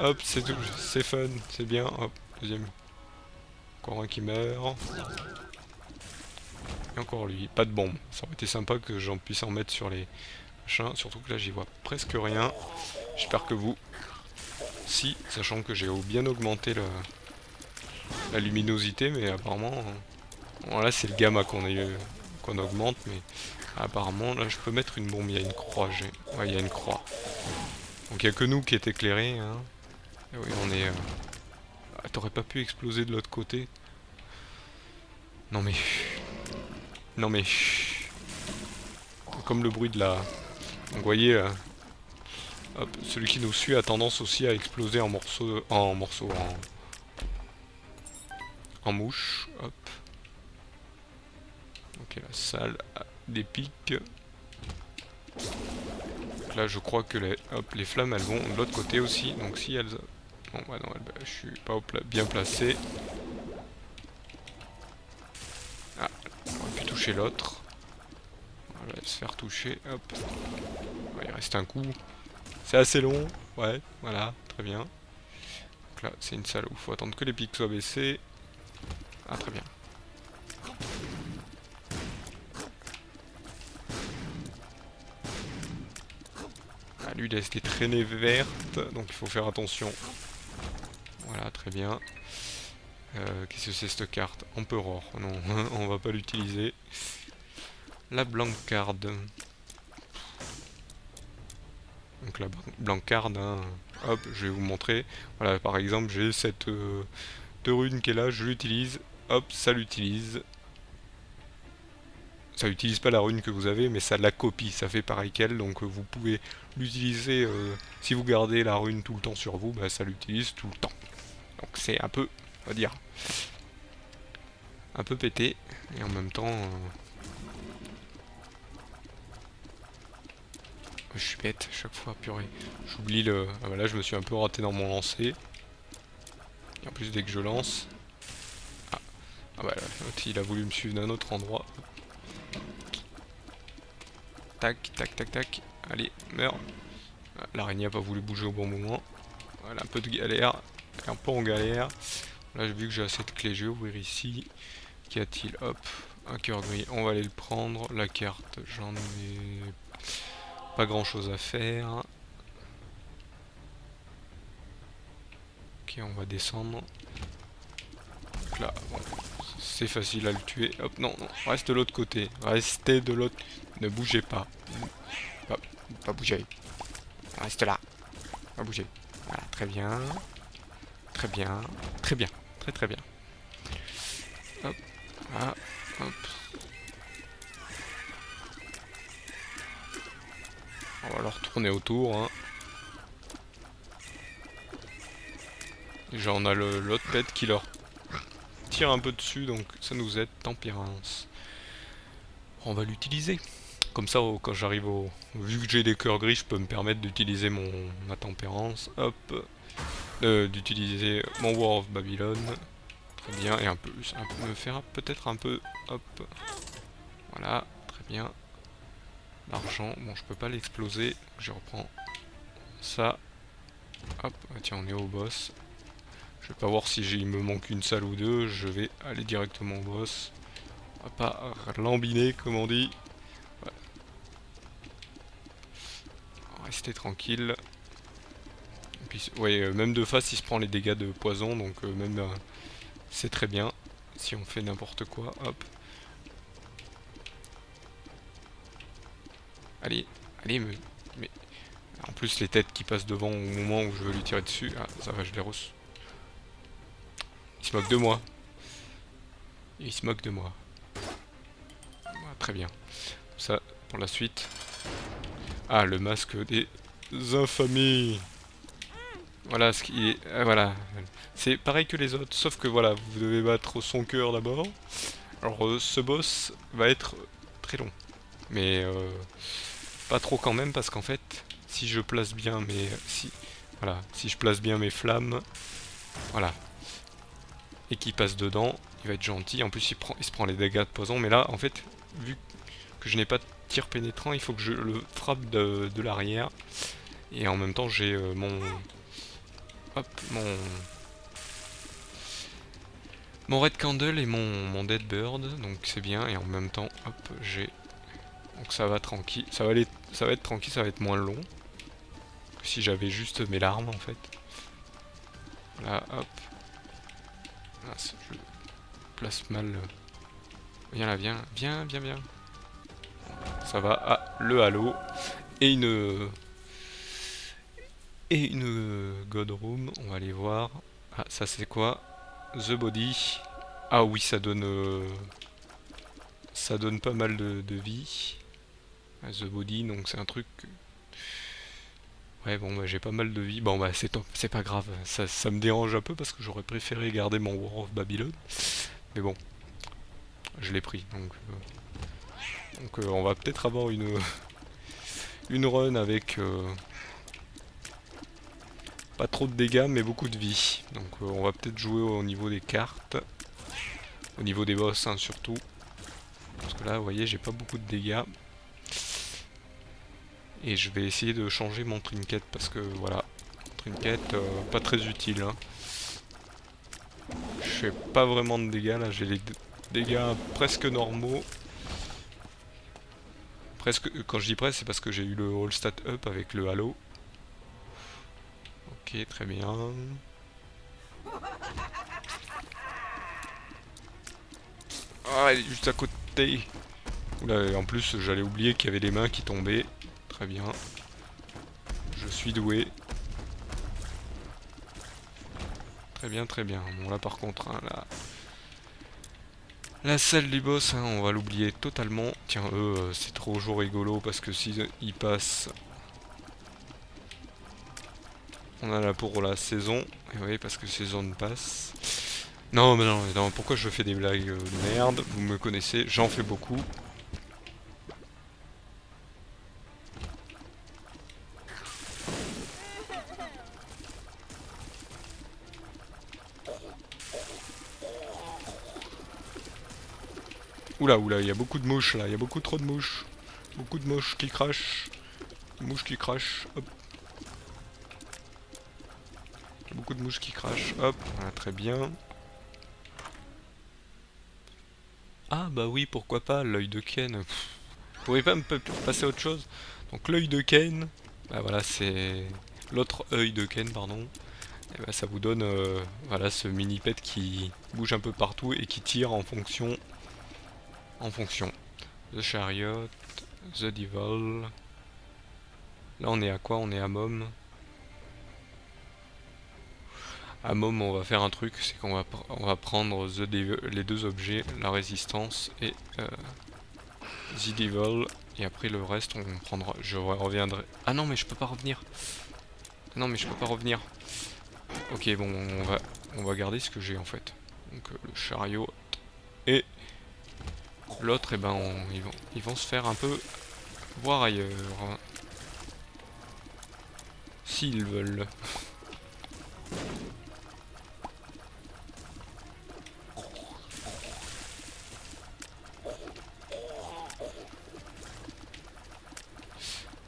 Hop, c'est tout, c'est fun, c'est bien. Hop, deuxième. Encore un qui meurt. Et encore lui, pas de bombe. Ça aurait été sympa que j'en puisse en mettre sur les machins. Surtout que là, j'y vois presque rien. J'espère que vous, Si, sachant que j'ai bien augmenté la luminosité, mais apparemment... bon, là c'est le gamma qu'on augmente, mais apparemment là je peux mettre une bombe, il y a une croix, ouais il y a une croix. Donc il n'y a que nous qui est éclairé, hein. Et oui on est... Ah, t'aurais pas pu exploser de l'autre côté? Non mais... Non mais... Comme le bruit de la... Donc vous voyez... hop, celui qui nous suit a tendance aussi à exploser en morceaux... En mouches. Hop. Ok, la salle a des pics. Donc là je crois que les flammes elles vont de l'autre côté aussi. Donc si elles... Bon bah non, je suis pas bien placé. Ah, on aurait pu toucher l'autre. On va se faire toucher, hop. Ouais, il reste un coup. C'est assez long, ouais, voilà, très bien. Donc là, c'est une salle où il faut attendre que les pics soient baissés. Ah, très bien. Ah, lui, il laisse des traînées vertes, donc il faut faire attention. Voilà, très bien. Qu'est-ce que c'est cette carte? Emperor, non, on va pas l'utiliser. La blancarde. Donc la blancarde, hein. Hop, je vais vous montrer. Voilà, par exemple, j'ai cette rune qui est là, je l'utilise. Hop, ça l'utilise. Ça n'utilise pas la rune que vous avez, mais ça la copie, ça fait pareil qu'elle, donc vous pouvez l'utiliser, si vous gardez la rune tout le temps sur vous, bah, ça l'utilise tout le temps. Donc c'est un peu, on va dire, un peu pété, et en même temps... je suis bête, chaque fois, purée. J'oublie le... Ah bah là, je me suis un peu raté dans mon lancer. Et en plus, dès que je lance... Ah bah là, il a voulu me suivre d'un autre endroit. Tac, tac, tac, tac. Allez, meurs. L'araignée a pas voulu bouger au bon moment. Voilà, un peu de galère. Un peu en galère. Là, j'ai vu que j'ai assez de clés. Je vais ouvrir ici. Qu'y a-t-il? Hop, un cœur gris. On va aller le prendre. La carte, j'en ai pas grand chose à faire. Ok, on va descendre. Donc là, bon, c'est facile à le tuer. Hop, non, non, reste de l'autre côté. Restez de l'autre. Ne bougez pas. Pas bouger. Reste là. Pas bouger. Voilà, très bien. Très bien. Très bien. Très très bien. Hop. Là. Hop. On va leur tourner autour. Hein. Déjà on a l'autre pet qui leur tire un peu dessus, donc ça nous aide. Tempérance. On va l'utiliser. Comme ça, quand j'arrive au... Vu que j'ai des cœurs gris, je peux me permettre d'utiliser ma tempérance. Hop. D'utiliser mon War of Babylon. Très bien. Et un peu me faire peut-être un peu... Hop. Voilà. Très bien. L'argent. Bon, je peux pas l'exploser. Je reprends ça. Hop. Ah, tiens, on est au boss. Je vais pas voir si il me manque une salle ou deux. Je vais aller directement au boss. On va pas lambiner, comme on dit. Ouais. Restez tranquille. Et puis, ouais, même de face, il se prend les dégâts de poison, donc même c'est très bien. Si on fait n'importe quoi, hop. Allez, allez, mais... En plus, les têtes qui passent devant au moment où je veux lui tirer dessus. Ah, ça va, je les reçois. Il se moque de moi. Il se moque de moi. Ah, très bien. Ça, pour la suite. Ah, le masque des infamies. Voilà ce qui est... voilà. C'est pareil que les autres, sauf que voilà, vous devez battre son cœur d'abord. Alors ce boss va être très long. Mais pas trop quand même, parce qu'en fait, si je place bien mes... Voilà, si je place bien mes flammes, voilà, et qu'il passe dedans, il va être gentil. En plus, il se prend les dégâts de poison. Mais là, en fait, vu que je n'ai pas de tir pénétrant, il faut que je le frappe de l'arrière. Et en même temps, j'ai mon... Hop, mon Red Candle et mon Dead Bird. Donc c'est bien. Et en même temps, hop, j'ai... Donc ça va tranquille. Ça va être tranquille, ça va être moins long. Que si j'avais juste mes larmes, en fait. Là, hop. Ah, je place mal. Viens là, viens, viens, viens, viens. Ça va. Ah, le halo. Et une... God Room. On va aller voir. Ah, ça c'est quoi? The Body. Ah oui, ça donne... ça donne pas mal de vie. Ah, The Body, donc c'est un truc... Ouais, bon, bah, j'ai pas mal de vie. Bon, bah, c'est pas grave. Ça me dérange un peu parce que j'aurais préféré garder mon War of Babylon. Mais bon, je l'ai pris. Donc on va peut-être avoir une run avec pas trop de dégâts, mais beaucoup de vie. Donc on va peut-être jouer au niveau des cartes. Au niveau des boss, hein, surtout. Parce que là, vous voyez, j'ai pas beaucoup de dégâts. Et je vais essayer de changer mon trinket parce que voilà, trinket pas très utile. Hein. Je fais pas vraiment de dégâts là, j'ai les dégâts presque normaux. Presque, quand je dis presque, c'est parce que j'ai eu le all stat up avec le halo. Ok, très bien. Ah, elle est juste à côté. Oula, et en plus, j'allais oublier qu'il y avait des mains qui tombaient. Très bien. Je suis doué. Très bien, très bien. Bon, là, par contre, hein, la salle du boss, hein, on va l'oublier totalement. Tiens, eux, c'est trop rigolo parce que s'ils passent... On en a pour la saison. Et oui, parce que saison passe. Non, mais non, non, pourquoi je fais des blagues de merde? Vous me connaissez, j'en fais beaucoup. Oula, oula, il y a beaucoup de mouches là, il y a beaucoup trop de mouches. Beaucoup de mouches qui crachent. Mouches qui crachent, hop. Beaucoup de mouches qui crachent, hop, voilà, très bien. Ah bah oui, pourquoi pas, l'œil de Ken. Vous pourriez pas me passer à autre chose? Donc l'œil de Ken, bah voilà, c'est l'autre œil de Ken, pardon. Et bah ça vous donne voilà, ce mini pet qui bouge un peu partout et qui tire en fonction. The Chariot, The Devil. Là on est à quoi? On est à Mom. À Mom on va faire un truc, c'est qu'on va prendre les deux objets, la résistance et The Devil. Et après le reste on prendra. Je reviendrai. Ah non mais je peux pas revenir. Non mais je peux pas revenir. Ok bon on va garder ce que j'ai en fait. Donc le chariot et l'autre, et ben ils vont se faire un peu voir ailleurs. S'ils veulent.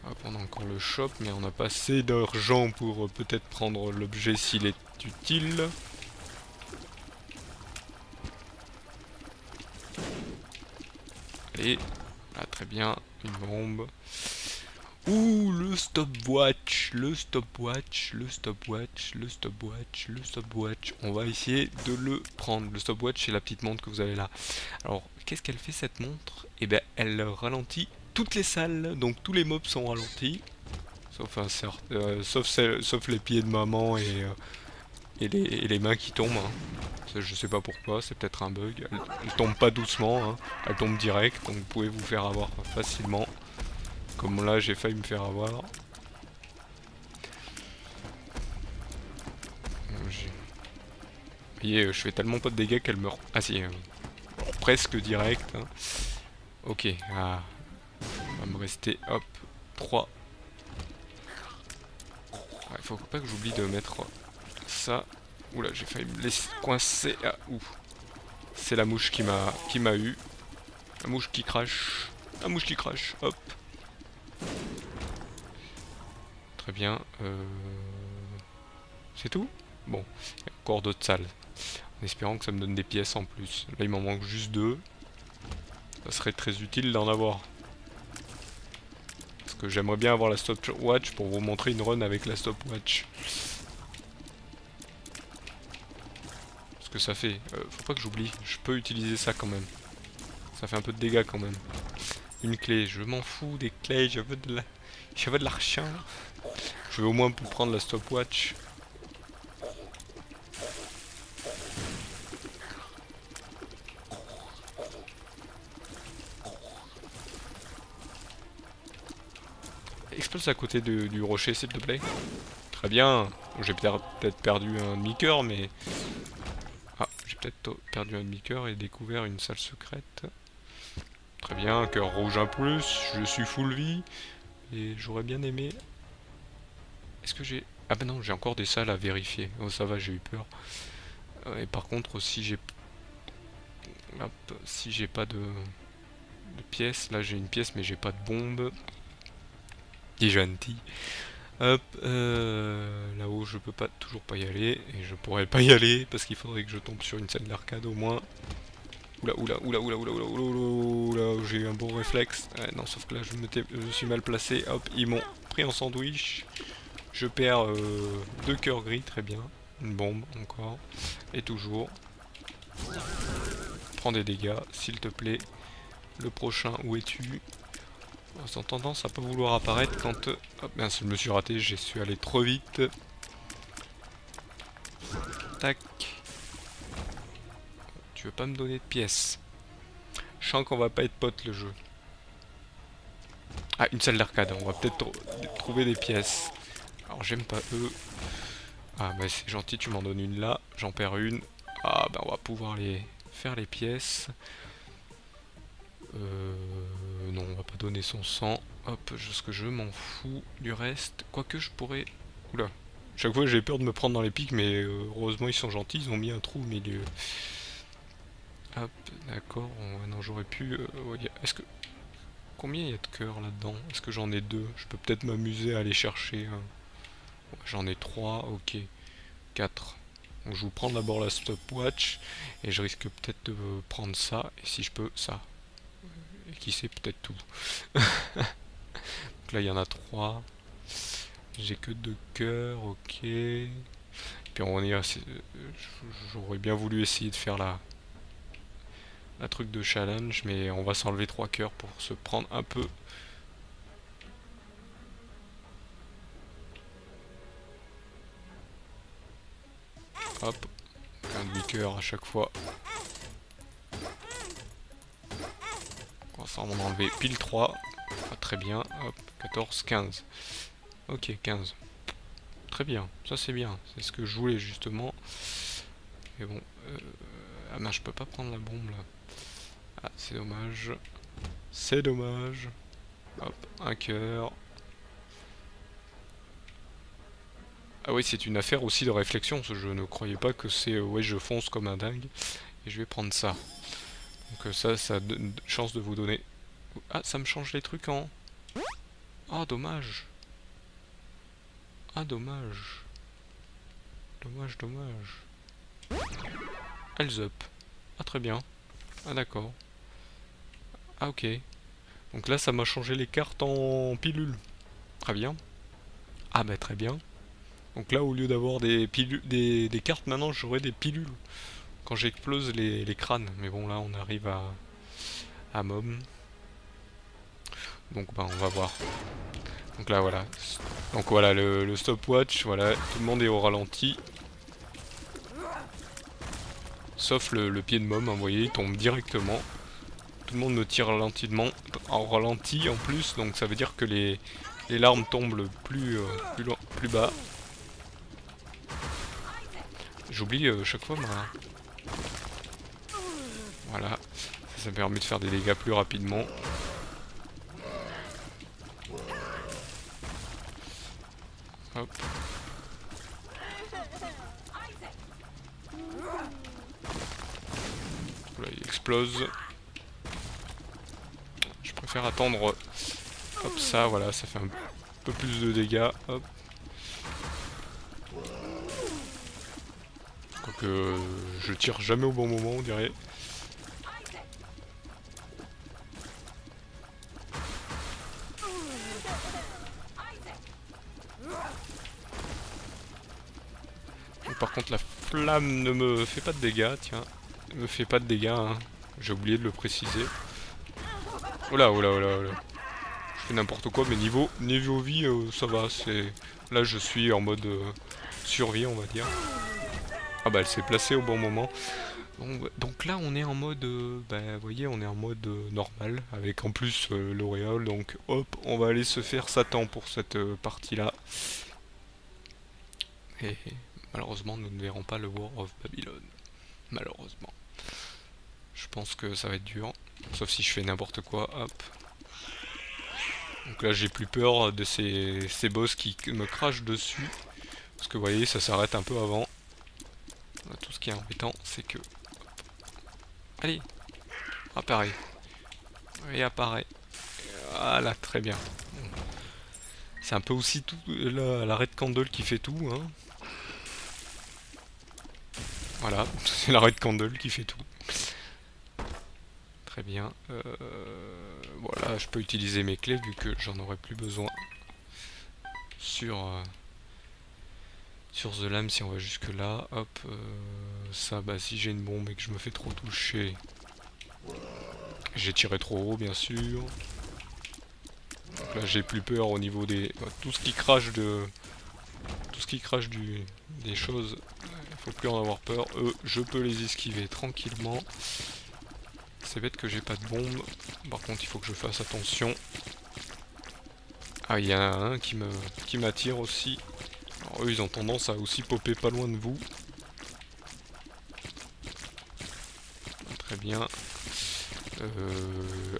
Hop, on a encore le shop, mais on n'a pas assez d'argent pour peut-être prendre l'objet s'il est utile. Allez, ah, très bien, une bombe. Ouh, le stopwatch, le stopwatch, le stopwatch, le stopwatch, le stopwatch. On va essayer de le prendre. Le stopwatch, c'est la petite montre que vous avez là. Alors, qu'est-ce qu'elle fait cette montre? Eh ben, elle ralentit toutes les salles, donc tous les mobs sont ralentis. Sauf les pieds de maman et les mains qui tombent. Hein. Ça, je sais pas pourquoi, c'est peut-être un bug. Elle tombe pas doucement, hein. Elle tombe direct, donc vous pouvez vous faire avoir facilement. Comme là, j'ai failli me faire avoir. Vous voyez, je fais tellement pas de dégâts qu'elle meurt. Ah si, presque direct. Hein. Ok, ah. Il va me rester, hop, 3. Il faut pas que j'oublie de mettre ça. Oula, j'ai failli me laisser coincer. Ah, ouf. C'est la mouche qui m'a eu. La mouche qui crache. La mouche qui crache, hop. Très bien. C'est tout? Bon, il y a encore d'autres salles. En espérant que ça me donne des pièces en plus. Là, il m'en manque juste 2. Ça serait très utile d'en avoir. Parce que j'aimerais bien avoir la stopwatch pour vous montrer une run avec la stopwatch. ce que ça fait. Faut pas que j'oublie, je peux utiliser ça quand même. Ça fait un peu de dégâts quand même. Une clé, je m'en fous des clés, je veux de l'argent. Je vais au moins prendre la stopwatch. Explose à côté du rocher s'il te plaît. Très bien. J'ai peut-être perdu un demi-cœur mais... Ah, j'ai peut-être perdu un demi-cœur et découvert une salle secrète. Très bien, cœur rouge un plus, je suis full vie. Et j'aurais bien aimé... Est-ce que j'ai... Ah bah non, j'ai encore des salles à vérifier. Oh ça va, j'ai eu peur. Et par contre, si j'ai... Hop, si j'ai pas de pièces, là j'ai une pièce mais j'ai pas de bombe. Qui est gentil. Hop, là-haut je peux pas toujours pas y aller, et je pourrais pas y aller parce qu'il faudrait que je tombe sur une scène d'arcade au moins. Oula, oula, oula, oula, oula, oula, oula, oula, j'ai eu un bon réflexe. Non, sauf que là je suis mal placé, hop, ils m'ont pris en sandwich. Je perds 2 cœurs gris, très bien. Une bombe encore, et toujours. Prends des dégâts, s'il te plaît. Le prochain, où es-tu? Ils ont tendance à pas vouloir apparaître quand... Hop, mince, je me suis raté, j'ai su aller trop vite. Tac. Tu veux pas me donner de pièces? Je sens qu'on va pas être potes le jeu. Ah, une salle d'arcade, on va peut-être trouver des pièces. Alors j'aime pas eux. Ah bah c'est gentil, tu m'en donnes une là, j'en perds une. Ah bah on va pouvoir faire les pièces. Non, on va pas donner son sang. Hop, ce que je m'en fous du reste. Quoique je pourrais... Oula. Chaque fois j'ai peur de me prendre dans les pics, mais heureusement ils sont gentils, ils ont mis un trou au milieu. Hop, d'accord. Non, j'aurais pu... Est-ce que... Combien il y a de cœurs là-dedans? Est-ce que j'en ai 2? Je peux peut-être m'amuser à aller chercher... J'en ai 3, ok. 4. Donc je vous prends d'abord la stopwatch, et je risque peut-être de prendre ça, et si je peux, ça. Et qui sait, peut-être tout. Donc là, il y en a 3. J'ai que 2 cœurs, ok. Puis on est assez... J'aurais bien voulu essayer de faire la truc de challenge, mais on va s'enlever 3 cœurs pour se prendre un peu. Hop, un demi-cœur à chaque fois. On va s'en enlever pile 3. Ah, très bien, hop, 14, 15. Ok, 15. Très bien, ça c'est bien, c'est ce que je voulais justement. Mais bon, ah non, je peux pas prendre la bombe là. Ah, c'est dommage. C'est dommage. Hop, un cœur. Ah oui, c'est une affaire aussi de réflexion, je ne croyais pas que c'est ouais, je fonce comme un dingue. Et je vais prendre ça. Donc ça a chance de vous donner... Ah, ça me change les trucs en... Ah, dommage. Ah, dommage. Dommage, dommage. Health up. Ah, très bien. Ah, d'accord. Ah, ok. Donc là, ça m'a changé les cartes en pilules. Très bien. Ah, bah très bien. Donc là, au lieu d'avoir des pilules, des cartes, maintenant, j'aurai des pilules. Quand j'explose les crânes. Mais bon, là, on arrive à Mom. Donc, bah, on va voir. Donc là, voilà. Donc voilà, le stopwatch, voilà, tout le monde est au ralenti. Sauf le pied de Mom, hein, vous voyez, il tombe directement. Tout le monde me tire en ralenti en plus, donc ça veut dire que les larmes tombent le plus bas. J'oublie chaque fois Voilà, ça me permet de faire des dégâts plus rapidement. Hop. Voilà, il explose. Je préfère attendre. Hop, ça, voilà, ça fait un peu plus de dégâts. Hop. Quoique je tire jamais au bon moment, on dirait. Par contre, là, flamme ne me fait pas de dégâts, tiens. Ne me fait pas de dégâts, hein. J'ai oublié de le préciser. Oh là, oh là, oh là, oh là. Je fais n'importe quoi, mais niveau vie, ça va. Là, je suis en mode survie, on va dire. Ah bah, elle s'est placée au bon moment. Donc là, on est en mode, bah, vous voyez, on est en mode normal, avec en plus l'auréole. Donc hop, on va aller se faire Satan pour cette partie-là. Et malheureusement, nous ne verrons pas le War of Babylon. Malheureusement. Je pense que ça va être dur. Sauf si je fais n'importe quoi, hop. Donc là, j'ai plus peur de ces boss qui me crachent dessus. Parce que vous voyez, ça s'arrête un peu avant. Tout ce qui est embêtant, c'est que... Allez, apparaît. Et apparaît. Voilà, très bien. C'est un peu aussi tout la Red Candle qui fait tout, hein. Voilà, c'est la Red Candle qui fait tout. Très bien. Voilà, je peux utiliser mes clés vu que j'en aurai plus besoin sur The Lame si on va jusque là. Hop, ça, bah si j'ai une bombe et que je me fais trop toucher, j'ai tiré trop haut bien sûr. Donc là j'ai plus peur au niveau des... tout ce qui crache des choses, il faut plus en avoir peur. Eux, je peux les esquiver tranquillement. C'est bête que j'ai pas de bombe. Par contre, il faut que je fasse attention. Ah, il y en a un qui m'attire aussi. Alors, eux, ils ont tendance à aussi popper pas loin de vous. Très bien.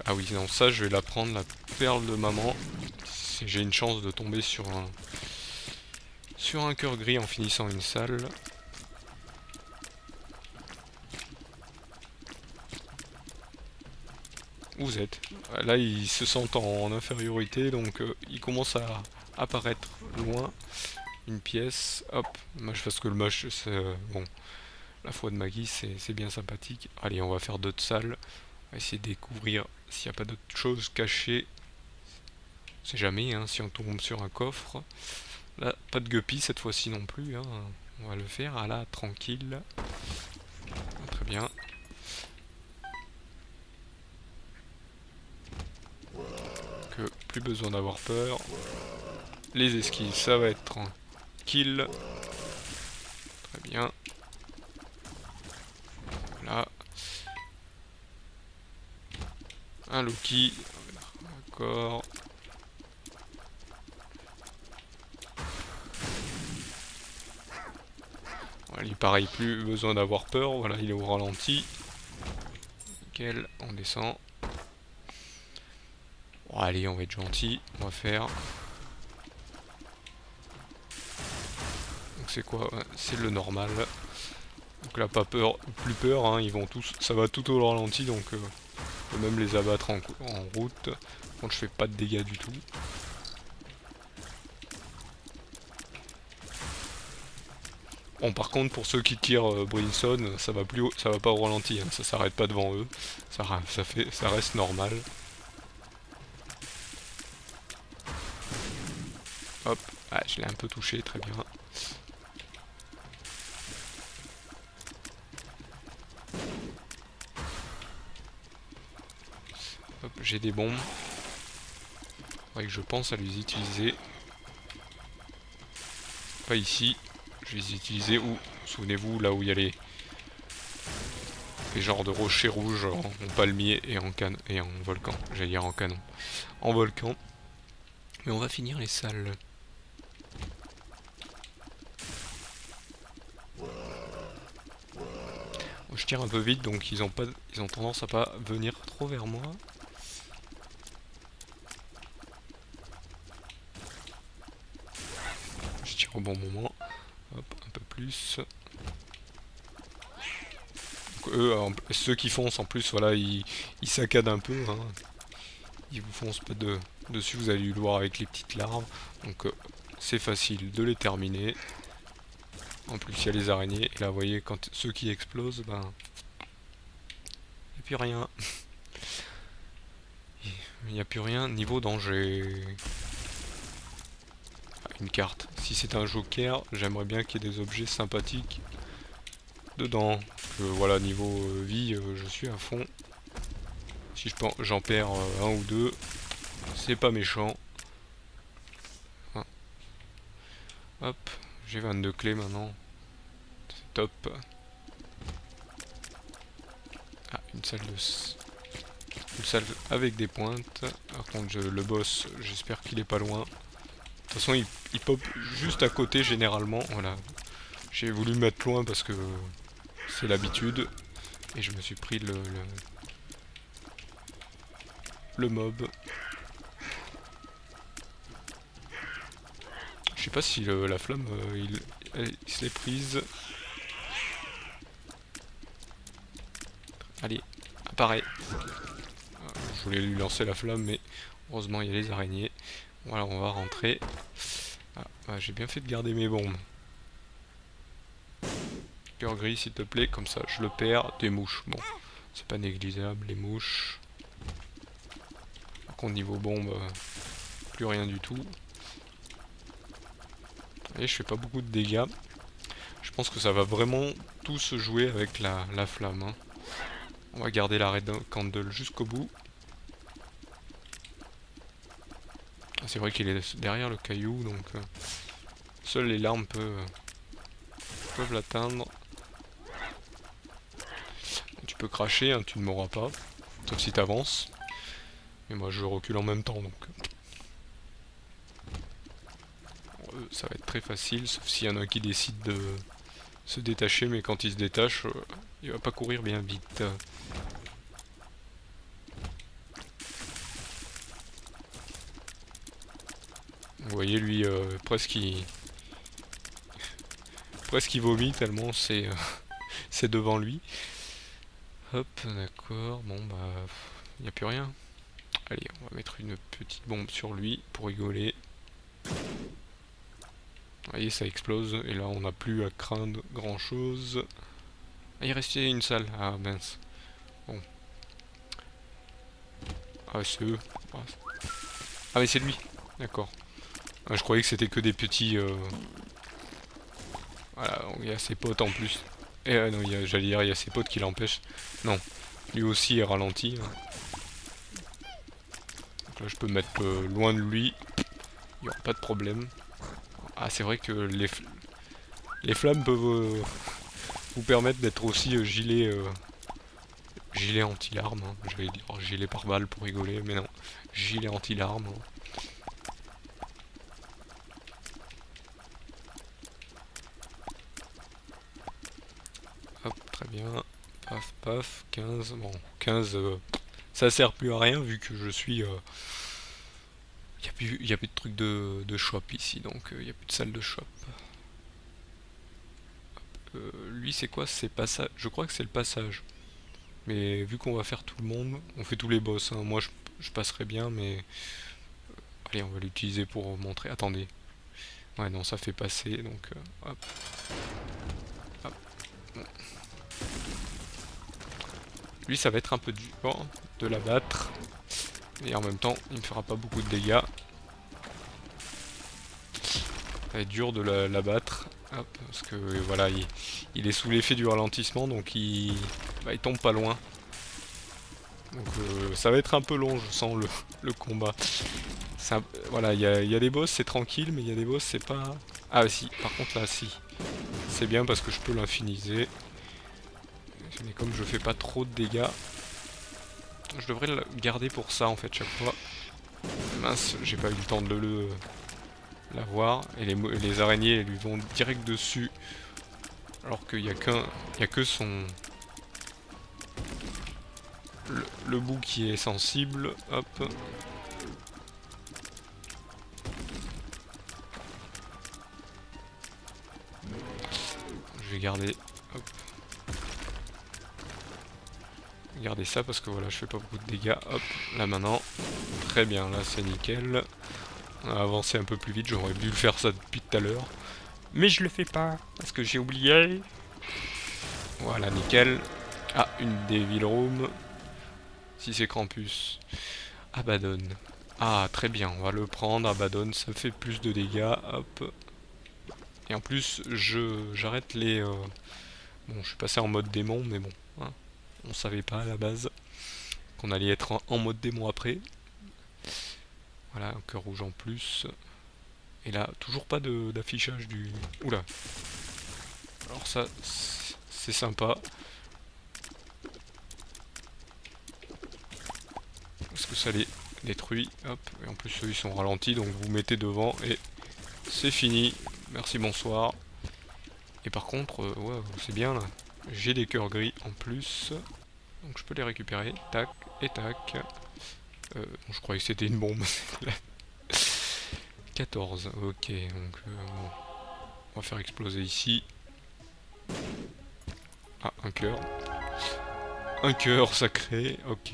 Ah oui, non, ça, je vais la prendre, la perle de maman. Si j'ai une chance de tomber sur un cœur gris en finissant une salle. Où vous êtes? Là, ils se sentent en infériorité, donc ils commencent à apparaître loin. Une pièce, hop, mâche parce que le mâche, c'est bon. La foi de Maggie, c'est bien sympathique. Allez, on va faire d'autres salles. On va essayer de découvrir s'il n'y a pas d'autres choses cachées. C'est jamais, hein, si on tombe sur un coffre. Là, pas de guppy cette fois-ci non plus, hein. On va le faire, ah là, tranquille. Très bien. Que plus besoin d'avoir peur. Les esquives, ça va être tranquille. Très bien. Voilà. Un Loki. D'accord. Voilà, lui pareil, plus besoin d'avoir peur. Voilà, il est au ralenti. Nickel, on descend. Bon, allez, on va être gentil. On va faire... Donc c'est quoi? C'est le normal. Donc là, pas peur, plus peur, hein, ils vont tous... Ça va tout au ralenti, donc... on peut même les abattre en route. Quand je fais pas de dégâts du tout. Bon, par contre, pour ceux qui tirent Brimstone, ça va plus haut, ça va pas au ralenti, hein, ça s'arrête pas devant eux, ça reste normal. Hop, ah, je l'ai un peu touché, très bien. Hop, j'ai des bombes. Faudrait que je pense à les utiliser. Pas ici. Je vais les utiliser où? Souvenez-vous, là où il y a les genres de rochers rouges en palmier et en volcan. J'allais dire en canon. En volcan. Mais on va finir les salles. Je tire un peu vite, donc ils ont tendance à pas venir trop vers moi. Je tire au bon moment. Hop, un peu plus. Donc eux, ceux qui foncent en plus, voilà, ils saccadent un peu. Hein. Ils vous foncent pas dessus, vous allez le voir avec les petites larves. Donc c'est facile de les terminer. En plus il y a les araignées. Et là vous voyez, quand ceux qui explosent, ben... il n'y a plus rien. Il n'y a plus rien. Niveau danger... Une carte. Si c'est un joker, j'aimerais bien qu'il y ait des objets sympathiques dedans. Voilà, niveau vie, je suis à fond. Si j'en perds un ou deux, c'est pas méchant. Ah. Hop, j'ai 22 clés maintenant. C'est top. Ah, une salle avec des pointes. Par contre, le boss, j'espère qu'il est pas loin. De toute façon, il pop juste à côté généralement. Voilà. J'ai voulu me mettre loin parce que c'est l'habitude. Et je me suis pris le mob. Je sais pas si la flamme, il se l'est prise. Allez, apparaît. Je voulais lui lancer la flamme, mais heureusement il y a les araignées. Voilà, on va rentrer. Ah, j'ai bien fait de garder mes bombes. Cœur gris, s'il te plaît, comme ça je le perds. Des mouches, bon, c'est pas négligeable, les mouches. Par contre, niveau bombe, plus rien du tout. Et je fais pas beaucoup de dégâts. Je pense que ça va vraiment tout se jouer avec la flamme. Hein. On va garder la red candle jusqu'au bout. Ah, c'est vrai qu'il est derrière le caillou, donc seules les larmes peuvent l'atteindre. Tu peux cracher, hein, tu ne mourras pas, sauf si tu avances. Et moi je recule en même temps, donc ça va être très facile, sauf s'il y en a un qui décide de se détacher, mais quand il se détache, il va pas courir bien vite. Vous voyez, lui, presque il vomit tellement c'est devant lui. Hop, d'accord, bon bah, il n'y a plus rien. Allez, on va mettre une petite bombe sur lui pour rigoler. Vous voyez, ça explose, et là on n'a plus à craindre grand chose. Ah, il restait une salle, ah mince. Bon. Ah, c'est eux. Ah, mais c'est lui, d'accord. Ah, je croyais que c'était que des petits... Voilà, il y a ses potes en plus. Et non, j'allais dire, il y a ses potes qui l'empêchent. Non, lui aussi est ralenti. Hein. Donc là, je peux me mettre loin de lui. Il n'y aura pas de problème. Ah, c'est vrai que les flammes peuvent vous permettre d'être aussi gilet anti-larme. Hein. J'allais dire gilet pare-balles pour rigoler, mais non. Gilet anti-larme. Hein. Hop, très bien. Paf, paf, 15. Bon, 15, ça sert plus à rien vu que je suis... Il n'y a plus de trucs de shop ici, donc il n'y a plus de salle de shop. Lui, c'est quoi? C'est passage. Je crois que c'est le passage. Mais vu qu'on va faire tout le monde, on fait tous les boss. Hein. Moi, je passerai bien, mais... Allez, on va l'utiliser pour montrer. Attendez. Ouais, non, ça fait passer, donc... hop. Hop. Bon. Lui, ça va être un peu dur de l'abattre. Et en même temps, il ne fera pas beaucoup de dégâts. Ça va être dur de l'abattre. Hop, parce que voilà, il est sous l'effet du ralentissement, donc il tombe pas loin. Donc ça va être un peu long, je sens le combat. Voilà, il y a des boss, c'est tranquille, mais il y a des boss, c'est pas... Ah si, par contre là, si. C'est bien parce que je peux l'infiniser. Mais comme je fais pas trop de dégâts, je devrais le garder pour ça en fait chaque fois. Mince, j'ai pas eu le temps de l'avoir. Et les araignées elles lui vont direct dessus. Alors qu'il y a que son... Le bout qui est sensible. Hop. Je vais garder... Hop. Regardez ça parce que voilà, je fais pas beaucoup de dégâts. Hop, là maintenant. Très bien, là c'est nickel. On a avancé un peu plus vite, j'aurais dû le faire ça depuis tout à l'heure. Mais je le fais pas, parce que j'ai oublié. Voilà, nickel. Ah, une Devil Room. Si c'est Krampus. Abaddon. Ah, très bien, on va le prendre. Abaddon, ça fait plus de dégâts. Hop. Et en plus, j'arrête les Bon, je suis passé en mode démon, mais bon, hein, on savait pas à la base qu'on allait être en mode démon après. Voilà, un cœur rouge en plus. Et là, toujours pas d'affichage du... Oula. Alors ça, c'est sympa. Parce que ça les détruit. Hop. Et en plus, eux, ils sont ralentis, donc vous mettez devant et c'est fini. Merci, bonsoir. Et par contre, ouais, c'est bien là. J'ai des cœurs gris en plus. Donc je peux les récupérer. Tac et tac. Bon, je croyais que c'était une bombe. 14. Ok, donc bon. On va faire exploser ici. Ah, un cœur. Un cœur sacré, ok.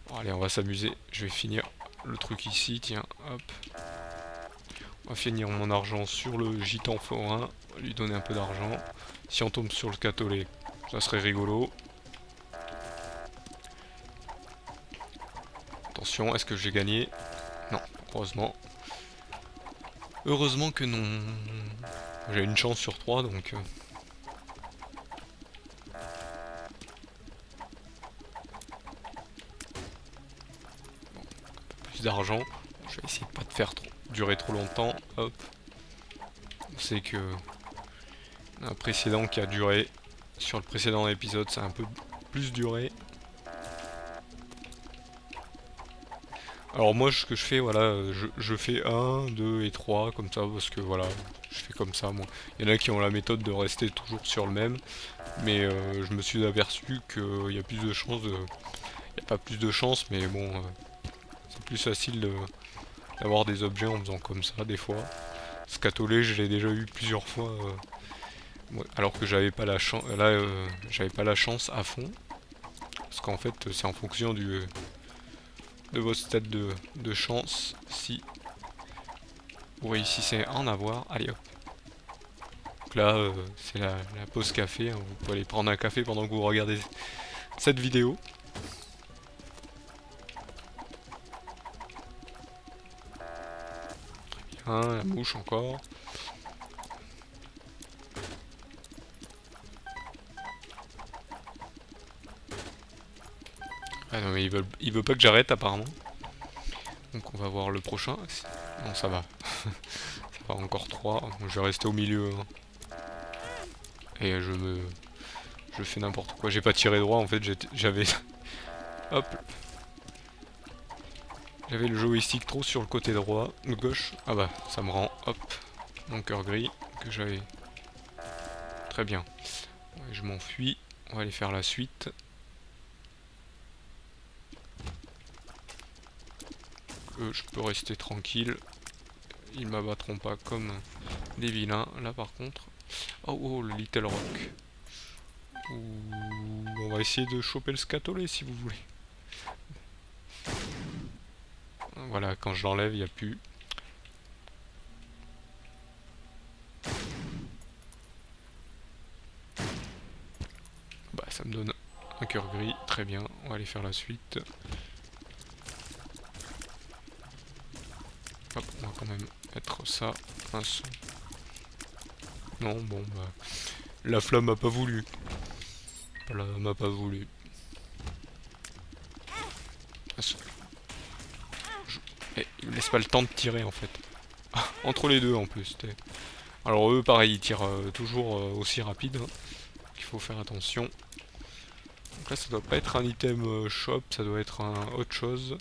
Bon, allez, on va s'amuser. Je vais finir le truc ici, tiens, hop. On va finir mon argent sur le gitan forain. On va lui donner un peu d'argent. Si on tombe sur le catolé, ça serait rigolo. Attention, est-ce que j'ai gagné? Non, heureusement. Heureusement que non. J'ai une chance sur 3, donc... plus d'argent. Je vais essayer de pas te faire durer trop longtemps. Hop. On sait que... un précédent qui a duré. Sur le précédent épisode, ça a un peu plus duré. Alors moi, ce que je fais, voilà, je fais 1, 2 et 3, comme ça, parce que voilà, je fais comme ça, moi. Il y en a qui ont la méthode de rester toujours sur le même, mais je me suis aperçu qu'il y a plus de chances de... Il n'y a pas plus de chance, mais bon, c'est plus facile d'avoir des objets en faisant comme ça, des fois. Scatolé, je l'ai déjà eu plusieurs fois, ouais, alors que j'avais pas la chance, là, j'avais pas la chance à fond, parce qu'en fait, c'est en fonction de votre stade de chance. Si vous réussissez à en avoir, allez hop. Donc là, c'est la pause café, hein. Vous pouvez aller prendre un café pendant que vous regardez cette vidéo. Très bien, la mouche encore. Ah non mais il veut pas que j'arrête apparemment. Donc on va voir le prochain. Non ça va. Ça va encore 3. Je vais rester au milieu. Hein. Et je fais n'importe quoi. J'ai pas tiré droit en fait, j'avais... Hop. J'avais le joystick trop sur le côté droit, le gauche. Ah bah ça me rend, hop, mon cœur gris que j'avais. Très bien. Ouais, je m'enfuis. On va aller faire la suite. Je peux rester tranquille. Ils m'abattront pas comme des vilains. Là par contre. Oh, oh, le Little Rock. Ouh, on va essayer de choper le scatolé si vous voulez. Voilà, quand je l'enlève, il n'y a plus. Bah, ça me donne un cœur gris. Très bien, on va aller faire la suite. Hop, on va quand même mettre ça. Mince. Non, bon, bah... La flamme m'a pas voulu. La m'a pas voulu. Il me laisse pas le temps de tirer en fait. Entre les deux en plus. Alors eux pareil ils tirent toujours aussi rapide. Hein. Il faut faire attention. Donc là ça doit pas être un item shop, ça doit être un autre chose.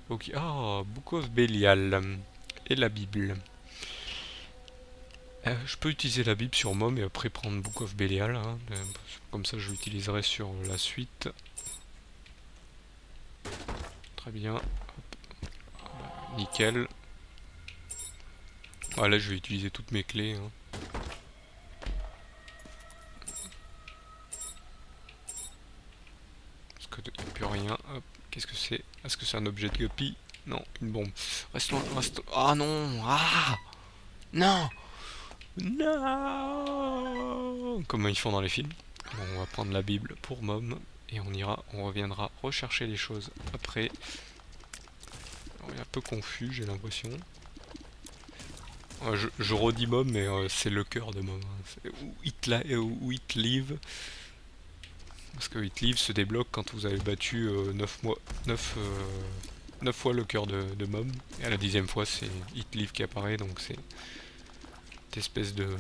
Ok. Ah, Book of Belial. Et la Bible. Je peux utiliser la Bible sur Mom et après prendre Book of Belial. Hein. Comme ça je l'utiliserai sur la suite. Très bien. Nickel. Ah là je vais utiliser toutes mes clés. Hein. Parce que il n'y a plus rien. Qu'est-ce que c'est? Est-ce que c'est un objet de guppy? Non, une bombe. Reste loin, reste... Ah non! Ah! Non! Non! Comme ils font dans les films. Bon, on va prendre la Bible pour Mom. Et on reviendra rechercher les choses après. Alors, il est un peu confus, j'ai l'impression. Je redis Mom, mais c'est le cœur de Mom, hein. Ou It Live. Parce que It Live se débloque quand vous avez battu 9 mois, 9 fois le cœur de Mom. Et à la 10e fois, c'est It Live qui apparaît, donc c'est cette espèce de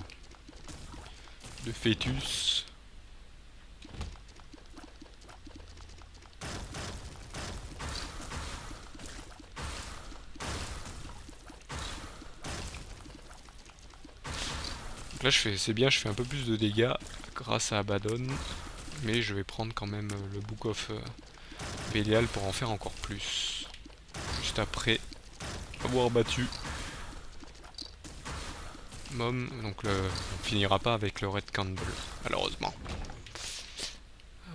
fœtus. Donc là, c'est bien, je fais un peu plus de dégâts grâce à Abaddon, mais je vais prendre quand même le Book of Belial pour en faire encore plus. Juste après avoir battu Mom, donc on finira pas avec le Red Candle, malheureusement.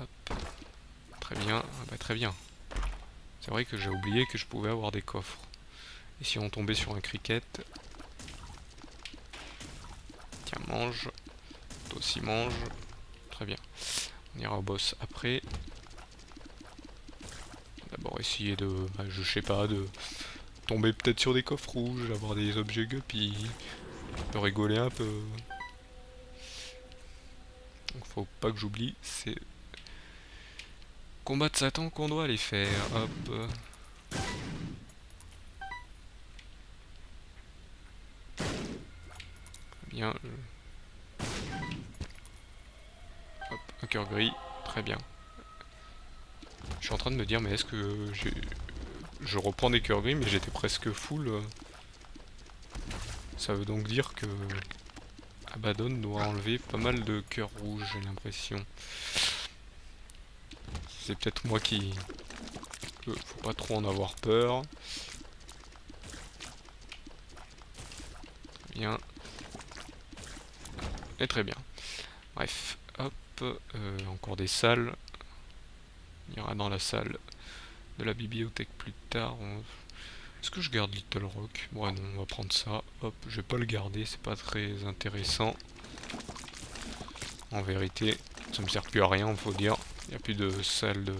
Hop, très bien, ah bah très bien. C'est vrai que j'ai oublié que je pouvais avoir des coffres. Et si on tombait sur un cricket... Tiens, mange. Toi aussi mange. Très bien. On ira au boss après. D'abord essayer de... bah, je sais pas, de tomber peut-être sur des coffres rouges, avoir des objets guppy, de rigoler un peu. Donc faut pas que j'oublie, c'est combat de Satan qu'on doit aller faire. Hop. Bien. Hop, un cœur gris. Très bien. Je suis en train de me dire, mais est-ce que je reprends des cœurs gris, mais j'étais presque full. Ça veut donc dire que Abaddon doit enlever pas mal de cœurs rouges, j'ai l'impression. C'est peut-être moi qui... faut pas trop en avoir peur. Bien. Et très bien. Bref, hop, encore des salles. On ira dans la salle de la bibliothèque plus tard. Est-ce que je garde Little Rock? Ouais non, on va prendre ça. Hop, je vais pas le garder, c'est pas très intéressant. En vérité, ça me sert plus à rien, faut dire. Il n'y a plus de salle de...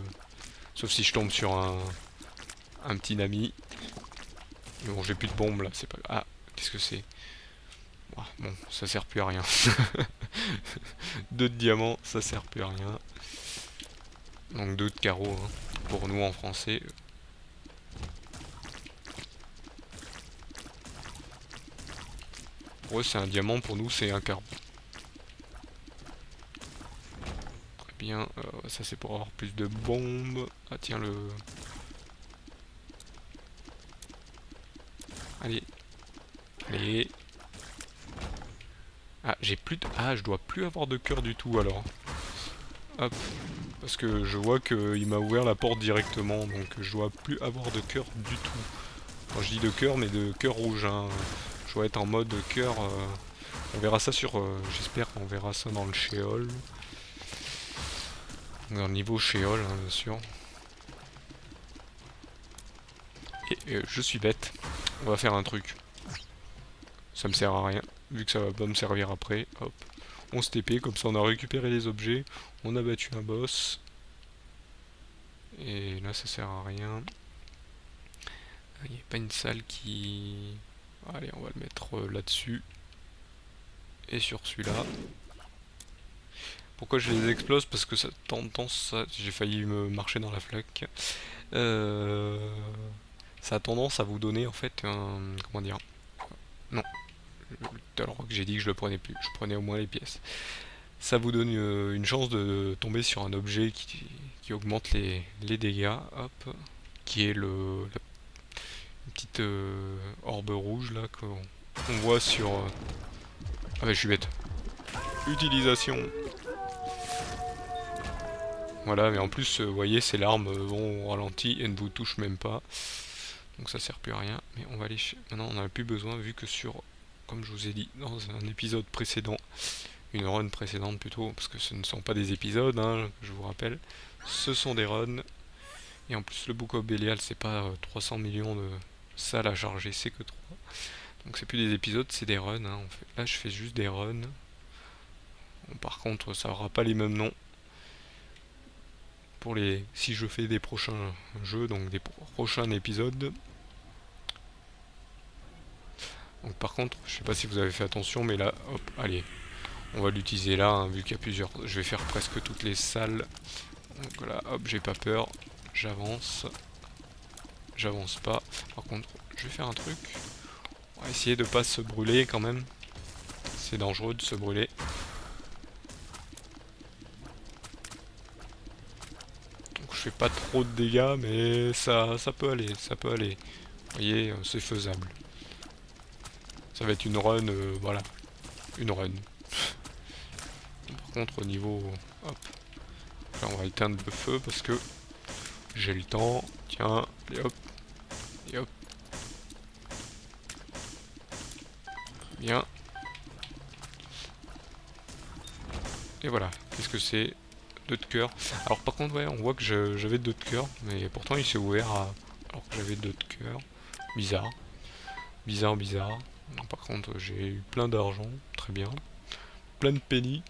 Sauf si je tombe sur un petit nami. Mais bon, j'ai plus de bombes là, c'est pas... Ah, qu'est-ce que c'est? Bon, ça sert plus à rien. 2 de diamants, ça sert plus à rien. Donc 2 de carreaux, hein, pour nous en français. Pour eux c'est un diamant, pour nous c'est un carreau. Très bien, ça c'est pour avoir plus de bombes. Ah tiens le... Allez. Allez. Ah, j'ai plus de... Ah, je dois plus avoir de cœur du tout alors. Hop. Parce que je vois qu'il m'a ouvert la porte directement, donc je dois plus avoir de cœur du tout. Quand je dis de cœur, mais de cœur rouge, hein. Je dois être en mode cœur... On verra ça sur... J'espère qu'on verra ça dans le Sheol. Dans le niveau Sheol, hein, bien sûr. Et je suis bête. On va faire un truc. Ça me sert à rien, vu que ça va pas me servir après. Hop. On se TP, comme ça on a récupéré les objets. On a battu un boss. Et là ça sert à rien. Il n'y a pas une salle qui... Allez, on va le mettre là-dessus. Et sur celui-là. Pourquoi je les explose? Parce que ça tendance... J'ai failli me marcher dans la flaque. Ça a tendance à vous donner en fait un... Comment dire? Non. Alors que j'ai dit que je le prenais plus. Je prenais au moins les pièces. Ça vous donne une chance de tomber sur un objet qui augmente les dégâts. Hop. Qui est la petite orbe rouge là qu'on voit sur... Ah bah je suis bête. Utilisation. Voilà, mais en plus, vous voyez, ces larmes vont au ralenti et ne vous touchent même pas. Donc ça sert plus à rien. Mais on va aller... Maintenant, on n'en a plus besoin vu que sur... Comme je vous ai dit dans un épisode précédent, une run précédente plutôt, parce que ce ne sont pas des épisodes, hein, je vous rappelle. Ce sont des runs. Et en plus, le Book of Belial, c'est pas 300 millions de salles à charger, c'est que 3. Donc c'est plus des épisodes, c'est des runs, hein. Là, je fais juste des runs. Bon, par contre, ça aura pas les mêmes noms. Pour les... Si je fais des prochains jeux, donc des prochains épisodes. Donc par contre, je sais pas si vous avez fait attention, mais là, hop, allez, on va l'utiliser là, hein, vu qu'il y a plusieurs. Je vais faire presque toutes les salles. Donc là, hop, j'ai pas peur. J'avance. J'avance pas. Par contre, je vais faire un truc. On va essayer de pas se brûler quand même. C'est dangereux de se brûler. Donc je fais pas trop de dégâts, mais ça peut aller, ça peut aller. Vous voyez, c'est faisable. Ça va être une run, voilà, une run. Par contre, au niveau... Hop. Là, on va éteindre le feu parce que j'ai le temps. Tiens, et hop. Et hop. Bien. Et voilà. Qu'est-ce que c'est? 2 de cœur. Alors par contre, ouais, on voit que j'avais 2 de cœur, mais pourtant il s'est ouvert alors que j'avais 2 de cœur. Bizarre. Bizarre, bizarre. Non, par contre, j'ai eu plein d'argent. Très bien. Plein de pennies.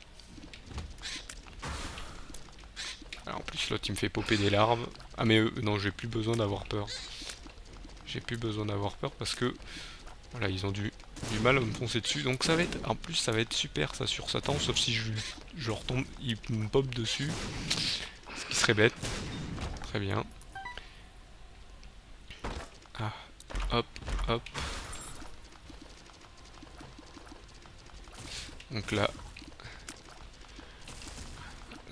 Alors, en plus, l'autre il me fait popper des larves. Ah, mais non, j'ai plus besoin d'avoir peur. J'ai plus besoin d'avoir peur parce que voilà, ils ont du mal à me foncer dessus. Donc ça va être, en plus ça va être super ça sur Satan, sauf si je retombe, il me pop dessus. Ce qui serait bête. Très bien. Ah, hop, hop. Donc là,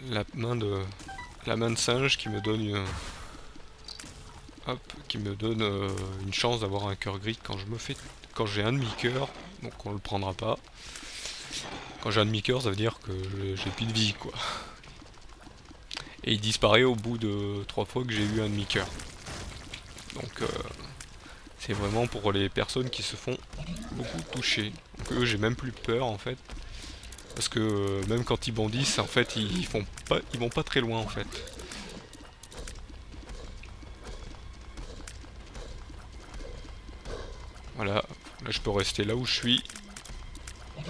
la main de singe qui me donne une, hop, qui me donne une chance d'avoir un cœur gris quand j'ai un demi-cœur, donc on le prendra pas. Quand j'ai un demi-cœur, ça veut dire que j'ai plus de vie, quoi. Et il disparaît au bout de 3 fois que j'ai eu un demi-cœur. Donc c'est vraiment pour les personnes qui se font beaucoup toucher. Donc eux, j'ai même plus peur en fait. Parce que même quand ils bondissent, en fait, ils vont pas très loin en fait. Voilà, là je peux rester là où je suis. Je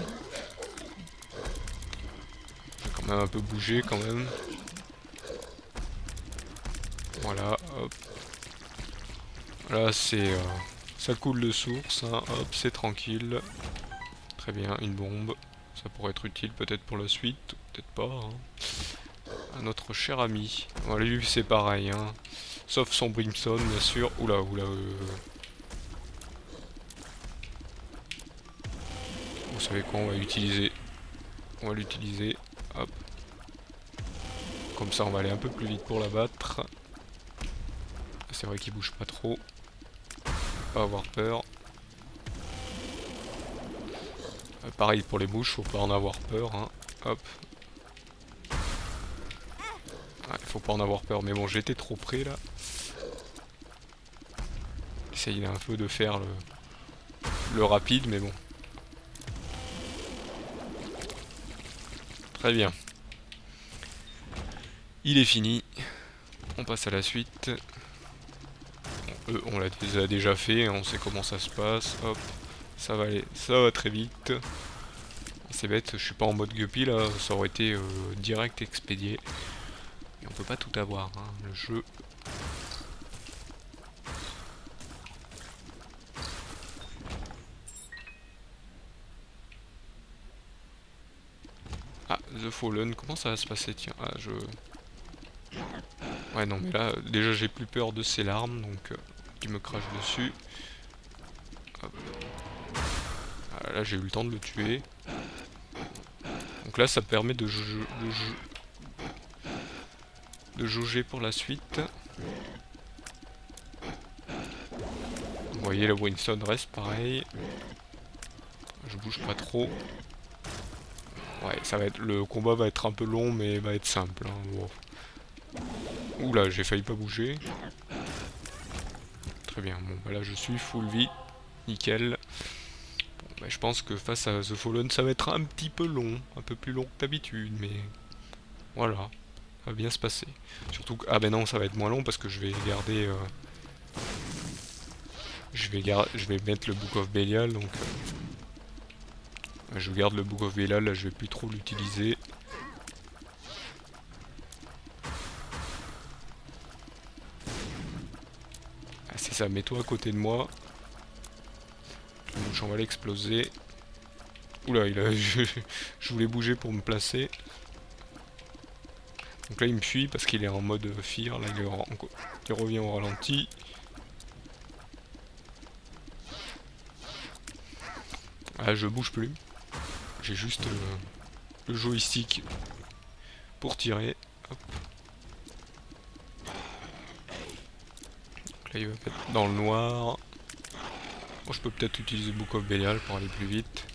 vais quand même un peu bouger quand même. Voilà, hop. Là c'est... ça coule de source, hein. Hop, c'est tranquille. Très bien, une bombe. Ça pourrait être utile peut-être pour la suite, peut-être pas. Hein. À notre cher ami. Voilà, lui c'est pareil, hein. Sauf son brimstone, bien sûr. Oula, oula. Vous savez quoi, on va l'utiliser. On va l'utiliser. Hop. Comme ça, on va aller un peu plus vite pour l'abattre. C'est vrai qu'il bouge pas trop. Pas avoir peur. Pareil pour les mouches, faut pas en avoir peur. Hein. Hop. Ouais, faut pas en avoir peur. Mais bon, j'étais trop près là. J'essaye un peu de faire le rapide, mais bon. Très bien. Il est fini. On passe à la suite. On l'a déjà fait, on sait comment ça se passe. Hop, ça va aller, ça va très vite. C'est bête, je suis pas en mode guppy là, ça aurait été direct expédié. Et on peut pas tout avoir, hein, le jeu. Ah, The Fallen, comment ça va se passer? Tiens, ah, ouais, non, mais là, déjà j'ai plus peur de ces larmes, donc qui me crachent dessus. Hop. Ah, là, j'ai eu le temps de le tuer. Donc là, ça permet de jauger pour la suite. Vous voyez, la Winston reste pareil. Je bouge pas trop. Ouais, ça va être, le combat va être un peu long, mais va être simple. Hein. Bon. Oula, j'ai failli pas bouger. Très bien, bon, bah là je suis full vie. Nickel. Bon, bah, je pense que face à The Fallen, ça va être un petit peu long. Un peu plus long que d'habitude, mais voilà. Ça va bien se passer. Surtout que... Ah ben non, ça va être moins long parce que je vais garder... je vais mettre le Book of Belial, donc... je garde le Book of Belial, là je vais plus trop l'utiliser. Ah, c'est ça, mets-toi à côté de moi. gauche, on va l'exploser. Oula, je voulais bouger pour me placer. Donc là il me fuit parce qu'il est en mode fear, là il revient au ralenti. Ah, je bouge plus. J'ai juste le joystick pour tirer. Hop. Donc là il va mettre dans le noir. Bon, je peux peut-être utiliser Book of Belial pour aller plus vite.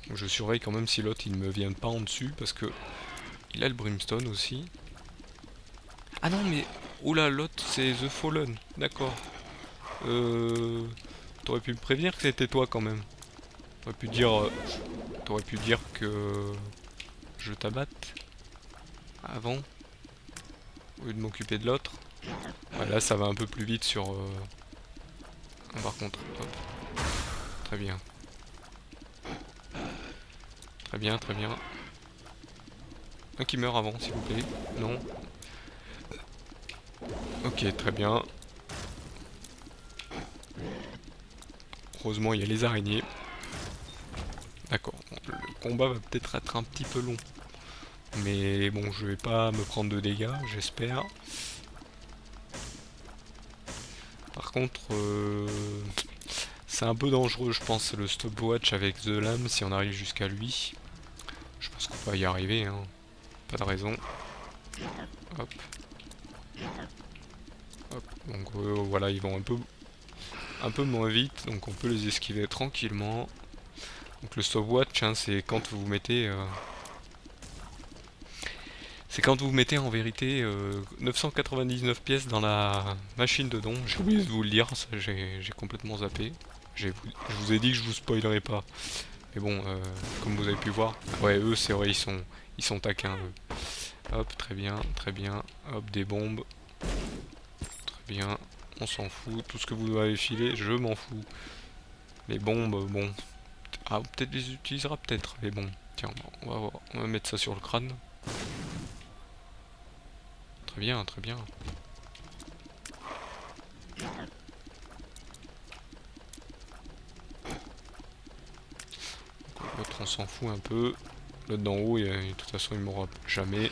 Donc, je surveille quand même si l'autre il ne me vient pas en dessus parce que il a le Brimstone aussi. Ah non mais... Oula, l'autre c'est The Fallen. D'accord. T'aurais pu me prévenir que c'était toi quand même. T'aurais pu dire que je t'abatte avant au lieu de m'occuper de l'autre. Ouais, là ça va un peu plus vite sur... Par contre, hop. Très bien. Très bien, très bien. Un qui meurt avant, s'il vous plaît. Non. Ok, très bien. Heureusement, il y a les araignées. D'accord. Bon, le combat va peut-être être un petit peu long. Mais bon, je vais pas me prendre de dégâts, j'espère. Par contre, c'est un peu dangereux, je pense, le stopwatch avec The Lamb si on arrive jusqu'à lui. Je pense qu'on va y arriver, hein. Pas de raison. Hop. Hop. Donc voilà, ils vont un peu moins vite, donc on peut les esquiver tranquillement. Donc le stopwatch, hein, c'est quand vous mettez... C'est quand vous mettez en vérité 999 pièces dans la machine de don. J'ai oublié de vous le dire, ça j'ai complètement zappé. Je vous ai dit que je vous spoilerai pas. Mais bon, comme vous avez pu voir, ouais, eux c'est vrai, ils sont taquins eux. Hop, très bien, très bien. Hop, des bombes. Très bien, on s'en fout. Tout ce que vous avez filé, je m'en fous. Les bombes, bon. Ah, peut-être les utilisera peut-être, mais bon. Tiens, on va voir. On va mettre ça sur le crâne. Très bien, très bien. L'autre on s'en fout un peu. L'autre d'en haut, de toute façon il m'aura jamais.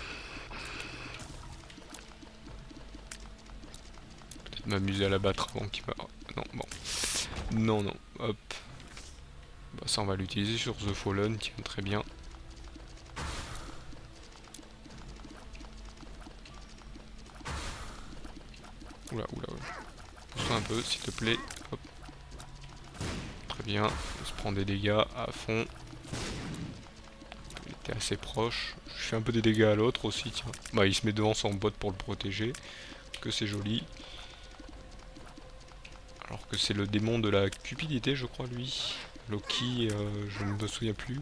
Peut-être m'amuser à l'abattre avant qu'il meure. Non, bon. Non, non, hop. Bah ça on va l'utiliser sur The Fallen, tiens, très bien. Oula, oula, oula. Pousse-toi un peu, s'il te plaît. Hop. Très bien, on se prend des dégâts à fond. Il était assez proche. Je fais un peu des dégâts à l'autre aussi, tiens. Bah il se met devant son bot pour le protéger. Que c'est joli. Alors que c'est le démon de la cupidité, je crois, lui. Loki, je ne me souviens plus.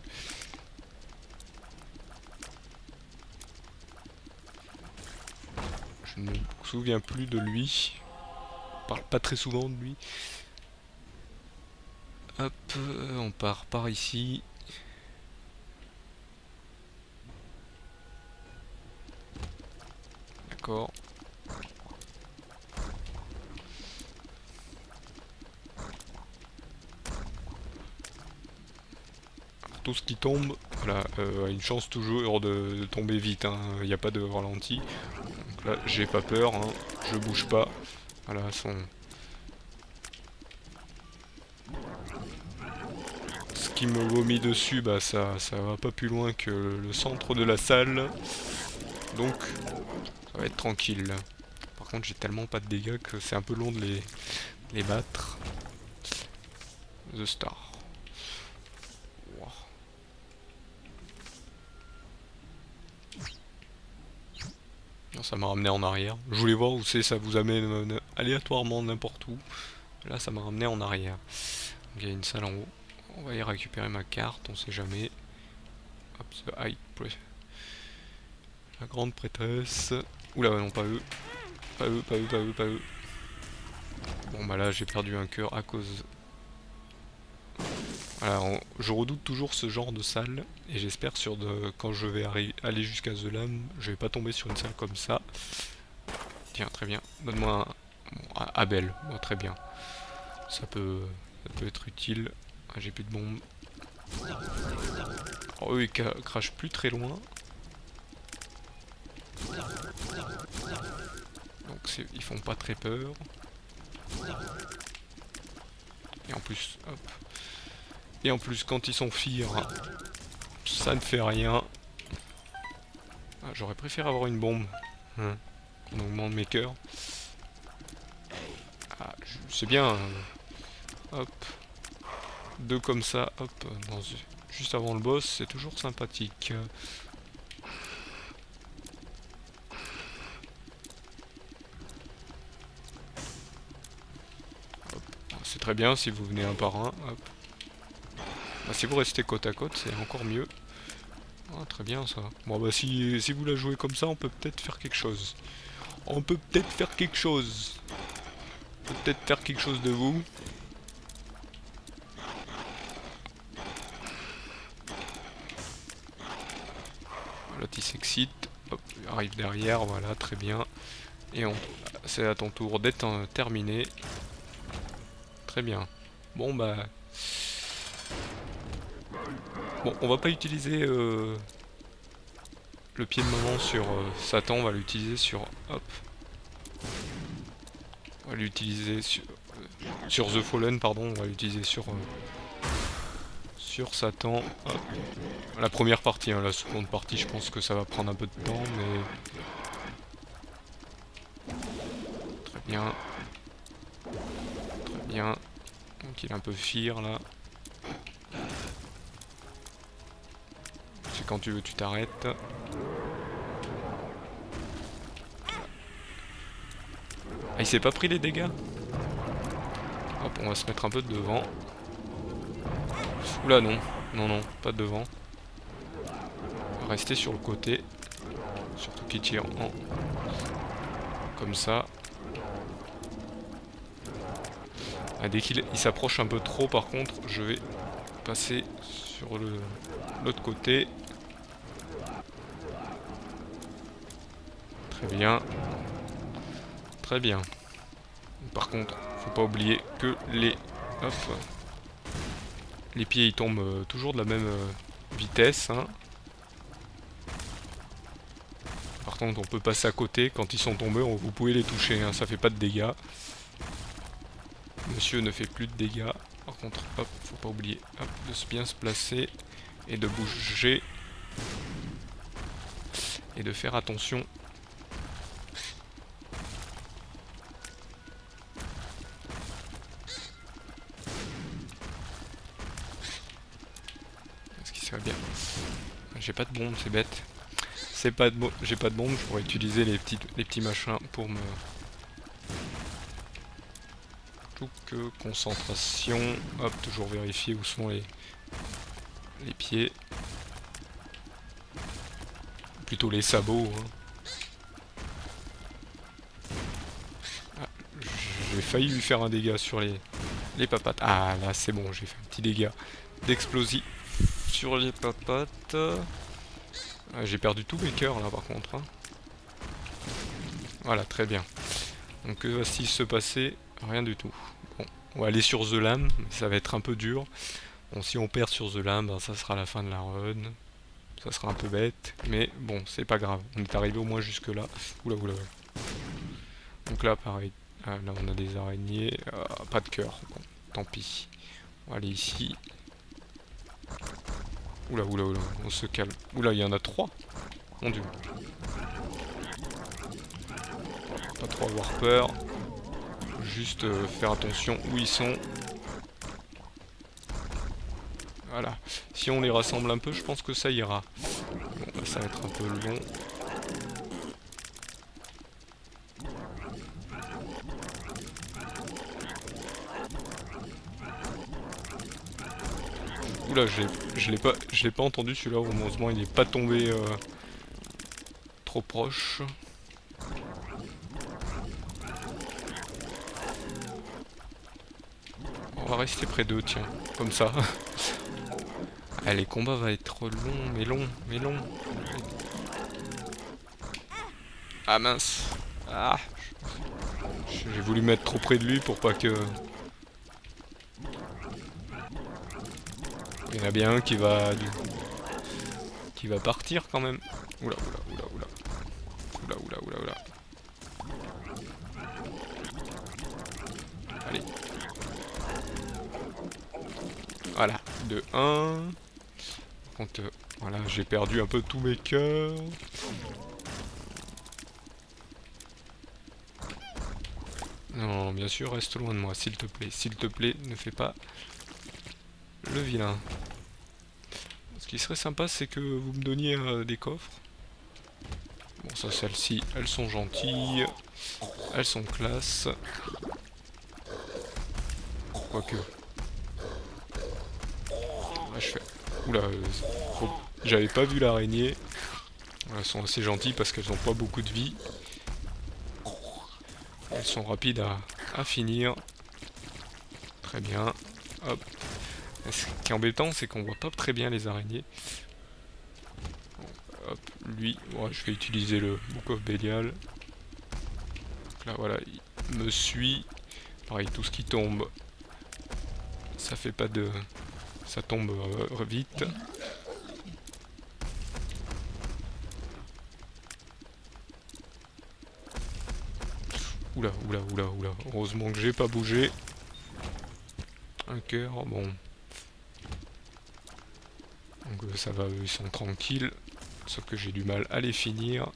Je ne me souviens plus de lui. On parle pas très souvent de lui. Hop, on part par ici. D'accord. Tout ce qui tombe, voilà, a une chance toujours de tomber vite, hein. Il n'y a pas de ralenti. Donc là, j'ai pas peur, hein. Je bouge pas. Voilà, ce qui me vomit dessus, bah ça va pas plus loin que le centre de la salle. Donc, ça va être tranquille. Par contre, j'ai tellement pas de dégâts que c'est un peu long de les battre. The Star. Wow. Non, ça m'a ramené en arrière. Je voulais voir où c'est, ça vous amène aléatoirement n'importe où. Là, ça m'a ramené en arrière. Donc, il y a une salle en haut. On va y récupérer ma carte, on sait jamais. Hop, la grande prêtresse. Oula, non, pas eux. Pas eux, pas eux, pas eux, pas eux. Bon, bah là, j'ai perdu un cœur à cause... Voilà, je redoute toujours ce genre de salle. Et j'espère quand je vais aller jusqu'à The Lamb, je vais pas tomber sur une salle comme ça. Tiens, très bien. Donne-moi un... Bon, Abel, bon, très bien. Ça peut Ça peut être utile. Ah, j'ai plus de bombes. Oh, eux, ils crachent plus très loin. Donc ils font pas très peur. Et en plus, hop. Et en plus, quand ils sont fiers, ça ne fait rien. Ah, j'aurais préféré avoir une bombe. Hein. On augmente mes cœurs. Ah, c'est bien. Hop. Deux comme ça, hop. Juste avant le boss, c'est toujours sympathique. C'est très bien si vous venez un par un. Hop. Bah, si vous restez côte à côte, c'est encore mieux. Ah, très bien ça. Bon bah si vous la jouez comme ça, on peut peut-être faire quelque chose. On peut peut-être faire quelque chose. On peut peut-être faire quelque chose de vous. L'autre il s'excite. Hop, il arrive derrière, voilà, très bien. Et c'est à ton tour d'être terminé. Très bien. Bon bah... Bon, on va pas utiliser le pied de maman sur Satan, on va l'utiliser sur... Hop. On va l'utiliser sur The Fallen, pardon, on va l'utiliser sur Satan. Hop. La première partie, hein, la seconde partie, je pense que ça va prendre un peu de temps, mais... Très bien. Très bien. Donc il est un peu fier là. C'est quand tu veux, tu t'arrêtes. Ah, il s'est pas pris les dégâts. Hop, on va se mettre un peu devant. Oula, non. Non, non, pas devant. Rester sur le côté. Surtout qu'il tire en... Comme ça. Ah, dès qu'il s'approche un peu trop, par contre, je vais passer sur l'autre côté. Très bien. Très bien. Par contre, faut pas oublier que les... Hop. Les pieds ils tombent toujours de la même vitesse. Hein. Par contre, on peut passer à côté. Quand ils sont tombés, vous pouvez les toucher. Hein. Ça fait pas de dégâts. Monsieur ne fait plus de dégâts. Par contre, hop, faut pas oublier hop, de bien se placer et de bouger. Et de faire attention. Est-ce qu'il serait bien? J'ai pas de bombe, c'est bête. J'ai pas de bombe, je pourrais utiliser les petits machins pour me... Tout que concentration. Hop, toujours vérifier où sont les pieds. Plutôt les sabots. Hein. Ah, j'ai failli lui faire un dégât sur les papates. Ah là c'est bon, j'ai fait un petit dégât d'explosif sur les papates. Ah, j'ai perdu tous mes cœurs là par contre. Hein. Voilà, très bien. Donc que va-t-il se passer? Rien du tout. Bon, on va aller sur The Lamb, mais ça va être un peu dur. Bon, si on perd sur The Lamb, ben, ça sera la fin de la run. Ça sera un peu bête, mais bon, c'est pas grave. On est arrivé au moins jusque là. Oula, oula, oula. Donc là, pareil. Ah, là, on a des araignées. Pas de cœur. Bon, tant pis. On va aller ici. Oula, oula, oula. On se calme. Oula, il y en a 3. Mon dieu. Pas trop avoir peur. Juste faire attention où ils sont. Voilà. Si on les rassemble un peu, je pense que ça ira. Bon, là, ça va être un peu long. Oula, je l'ai pas entendu celui-là. Heureusement, il n'est pas tombé trop proche. On va rester près d'eux, tiens, comme ça. Ah, les combats vont être longs, mais longs, mais longs. Ah mince. Ah. J'ai voulu mettre trop près de lui pour pas que... Il y en a bien un qui va partir quand même. Oula, oula, oula, oula. Oula, oula, oula, oula. Allez. Voilà, de 1. Par contre, voilà, j'ai perdu un peu tous mes cœurs. Non, bien sûr, reste loin de moi, s'il te plaît. S'il te plaît, ne fais pas le vilain. Ce qui serait sympa, c'est que vous me donniez des coffres. Bon, ça, celles-ci, elles sont gentilles. Elles sont classe. Quoique. Là, je fais... Oula, j'avais pas vu l'araignée. Elles sont assez gentilles parce qu'elles ont pas beaucoup de vie. Elles sont rapides à finir. Très bien. Hop. Ce qui est embêtant, c'est qu'on voit pas très bien les araignées. Hop, lui, ouais, je vais utiliser le Book of Belial. Donc là, voilà, il me suit. Pareil, tout ce qui tombe, ça fait pas de... ça tombe vite. Oula, oula, oula, oula. Heureusement que j'ai pas bougé. Un cœur, bon. Donc ça va, eux, ils sont tranquilles. Sauf que j'ai du mal à les finir.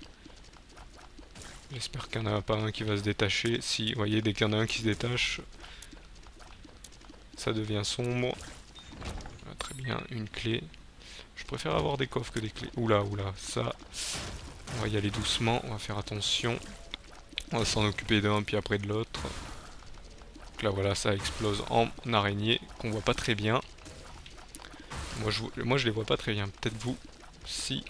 J'espère qu'il n'y en a pas un qui va se détacher. Si, vous voyez, dès qu'il y en a un qui se détache, ça devient sombre. Ah, très bien, une clé. Je préfère avoir des coffres que des clés. Oula, oula, ça... On va y aller doucement, on va faire attention. On va s'en occuper d'un, puis après de l'autre. Donc là, voilà, ça explose en araignée, qu'on voit pas très bien. Moi, je les vois pas très bien. Peut-être vous, si...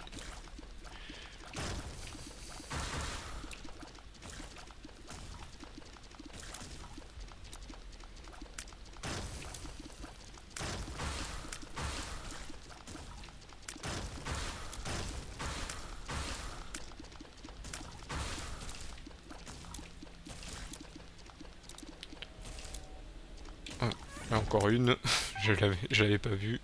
Ah, là encore une, je l'avais pas vue.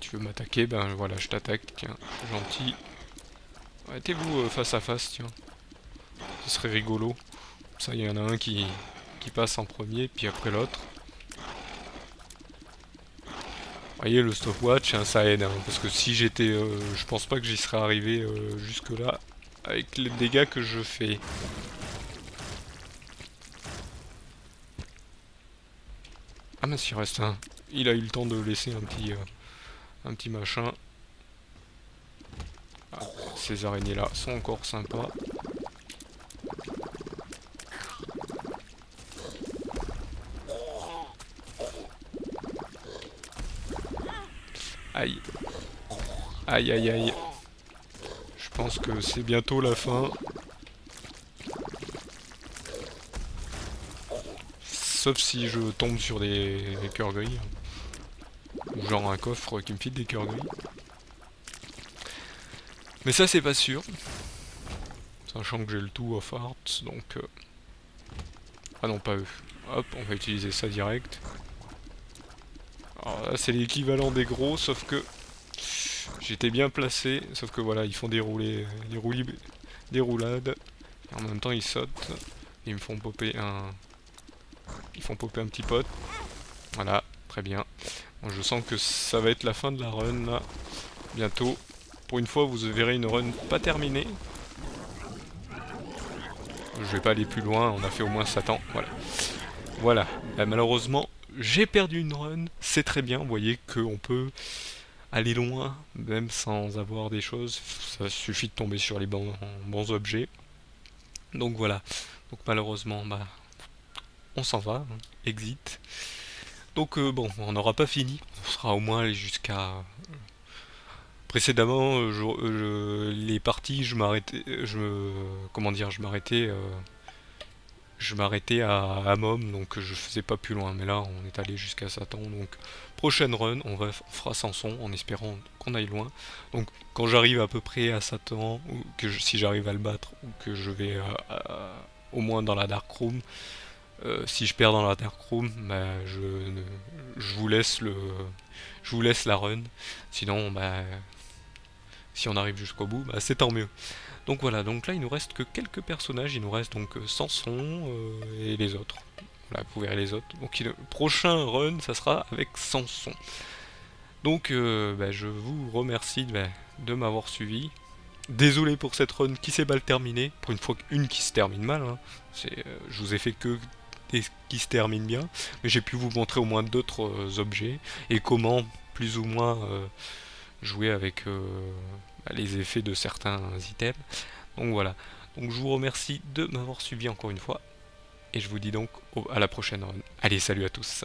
Tu veux m'attaquer? Ben voilà, je t'attaque, tiens, gentil. Arrêtez-vous face à face, tiens. Ce serait rigolo. Ça, il y en a un qui passe en premier, puis après l'autre. Vous voyez, le stopwatch, hein, ça aide, hein, parce que si j'étais... je pense pas que j'y serais arrivé jusque-là, avec les dégâts que je fais. Ah mince, il reste un. Il a eu le temps de laisser un petit machin. Ah, ces araignées-là sont encore sympas. Aïe. Aïe, aïe, aïe. Je pense que c'est bientôt la fin. Sauf si je tombe sur des cœurs gris. Ou genre un coffre qui me file des cœurs gris. Mais ça, c'est pas sûr. Sachant que j'ai le tout off art, donc... Ah non, pas eux. Hop, on va utiliser ça direct. Alors là, c'est l'équivalent des gros, sauf que... J'étais bien placé, sauf que voilà, ils font des roulades. Et en même temps, ils sautent. Ils me font popper un... Ils font popper un petit pote. Voilà, très bien. Bon, je sens que ça va être la fin de la run, là. Bientôt. Pour une fois, vous verrez une run pas terminée. Je vais pas aller plus loin, on a fait au moins Satan. Voilà. Voilà. Malheureusement, j'ai perdu une run. C'est très bien, vous voyez qu'on peut aller loin, même sans avoir des choses. Ça suffit de tomber sur les bons objets. Donc voilà. Donc malheureusement, bah, on s'en va. Hein. Exit. Donc bon, on n'aura pas fini. On sera au moins allé jusqu'à... Précédemment, les parties, comment dire, je m'arrêtais à Mom, donc je faisais pas plus loin. Mais là, on est allé jusqu'à Satan, donc prochaine run, on fera Samson, en espérant qu'on aille loin. Donc quand j'arrive à peu près à Satan, ou que si j'arrive à le battre, ou que je vais au moins dans la Dark Room. Si je perds dans la Dark Room, bah, je vous laisse je vous laisse la run. Sinon, bah, si on arrive jusqu'au bout, bah, c'est tant mieux. Donc voilà, donc là il nous reste que quelques personnages, il nous reste donc Samson et les autres. Voilà, vous verrez les autres. Donc le prochain run, ça sera avec Samson. Donc bah, je vous remercie de m'avoir suivi. Désolé pour cette run qui s'est mal terminée. Pour une fois une qui se termine mal. Hein. Je vous ai fait que des qui se terminent bien. Mais j'ai pu vous montrer au moins d'autres objets. Et comment plus ou moins jouer avec bah, les effets de certains items. Donc voilà. Donc je vous remercie de m'avoir suivi encore une fois. Et je vous dis donc à la prochaine run. Allez, salut à tous.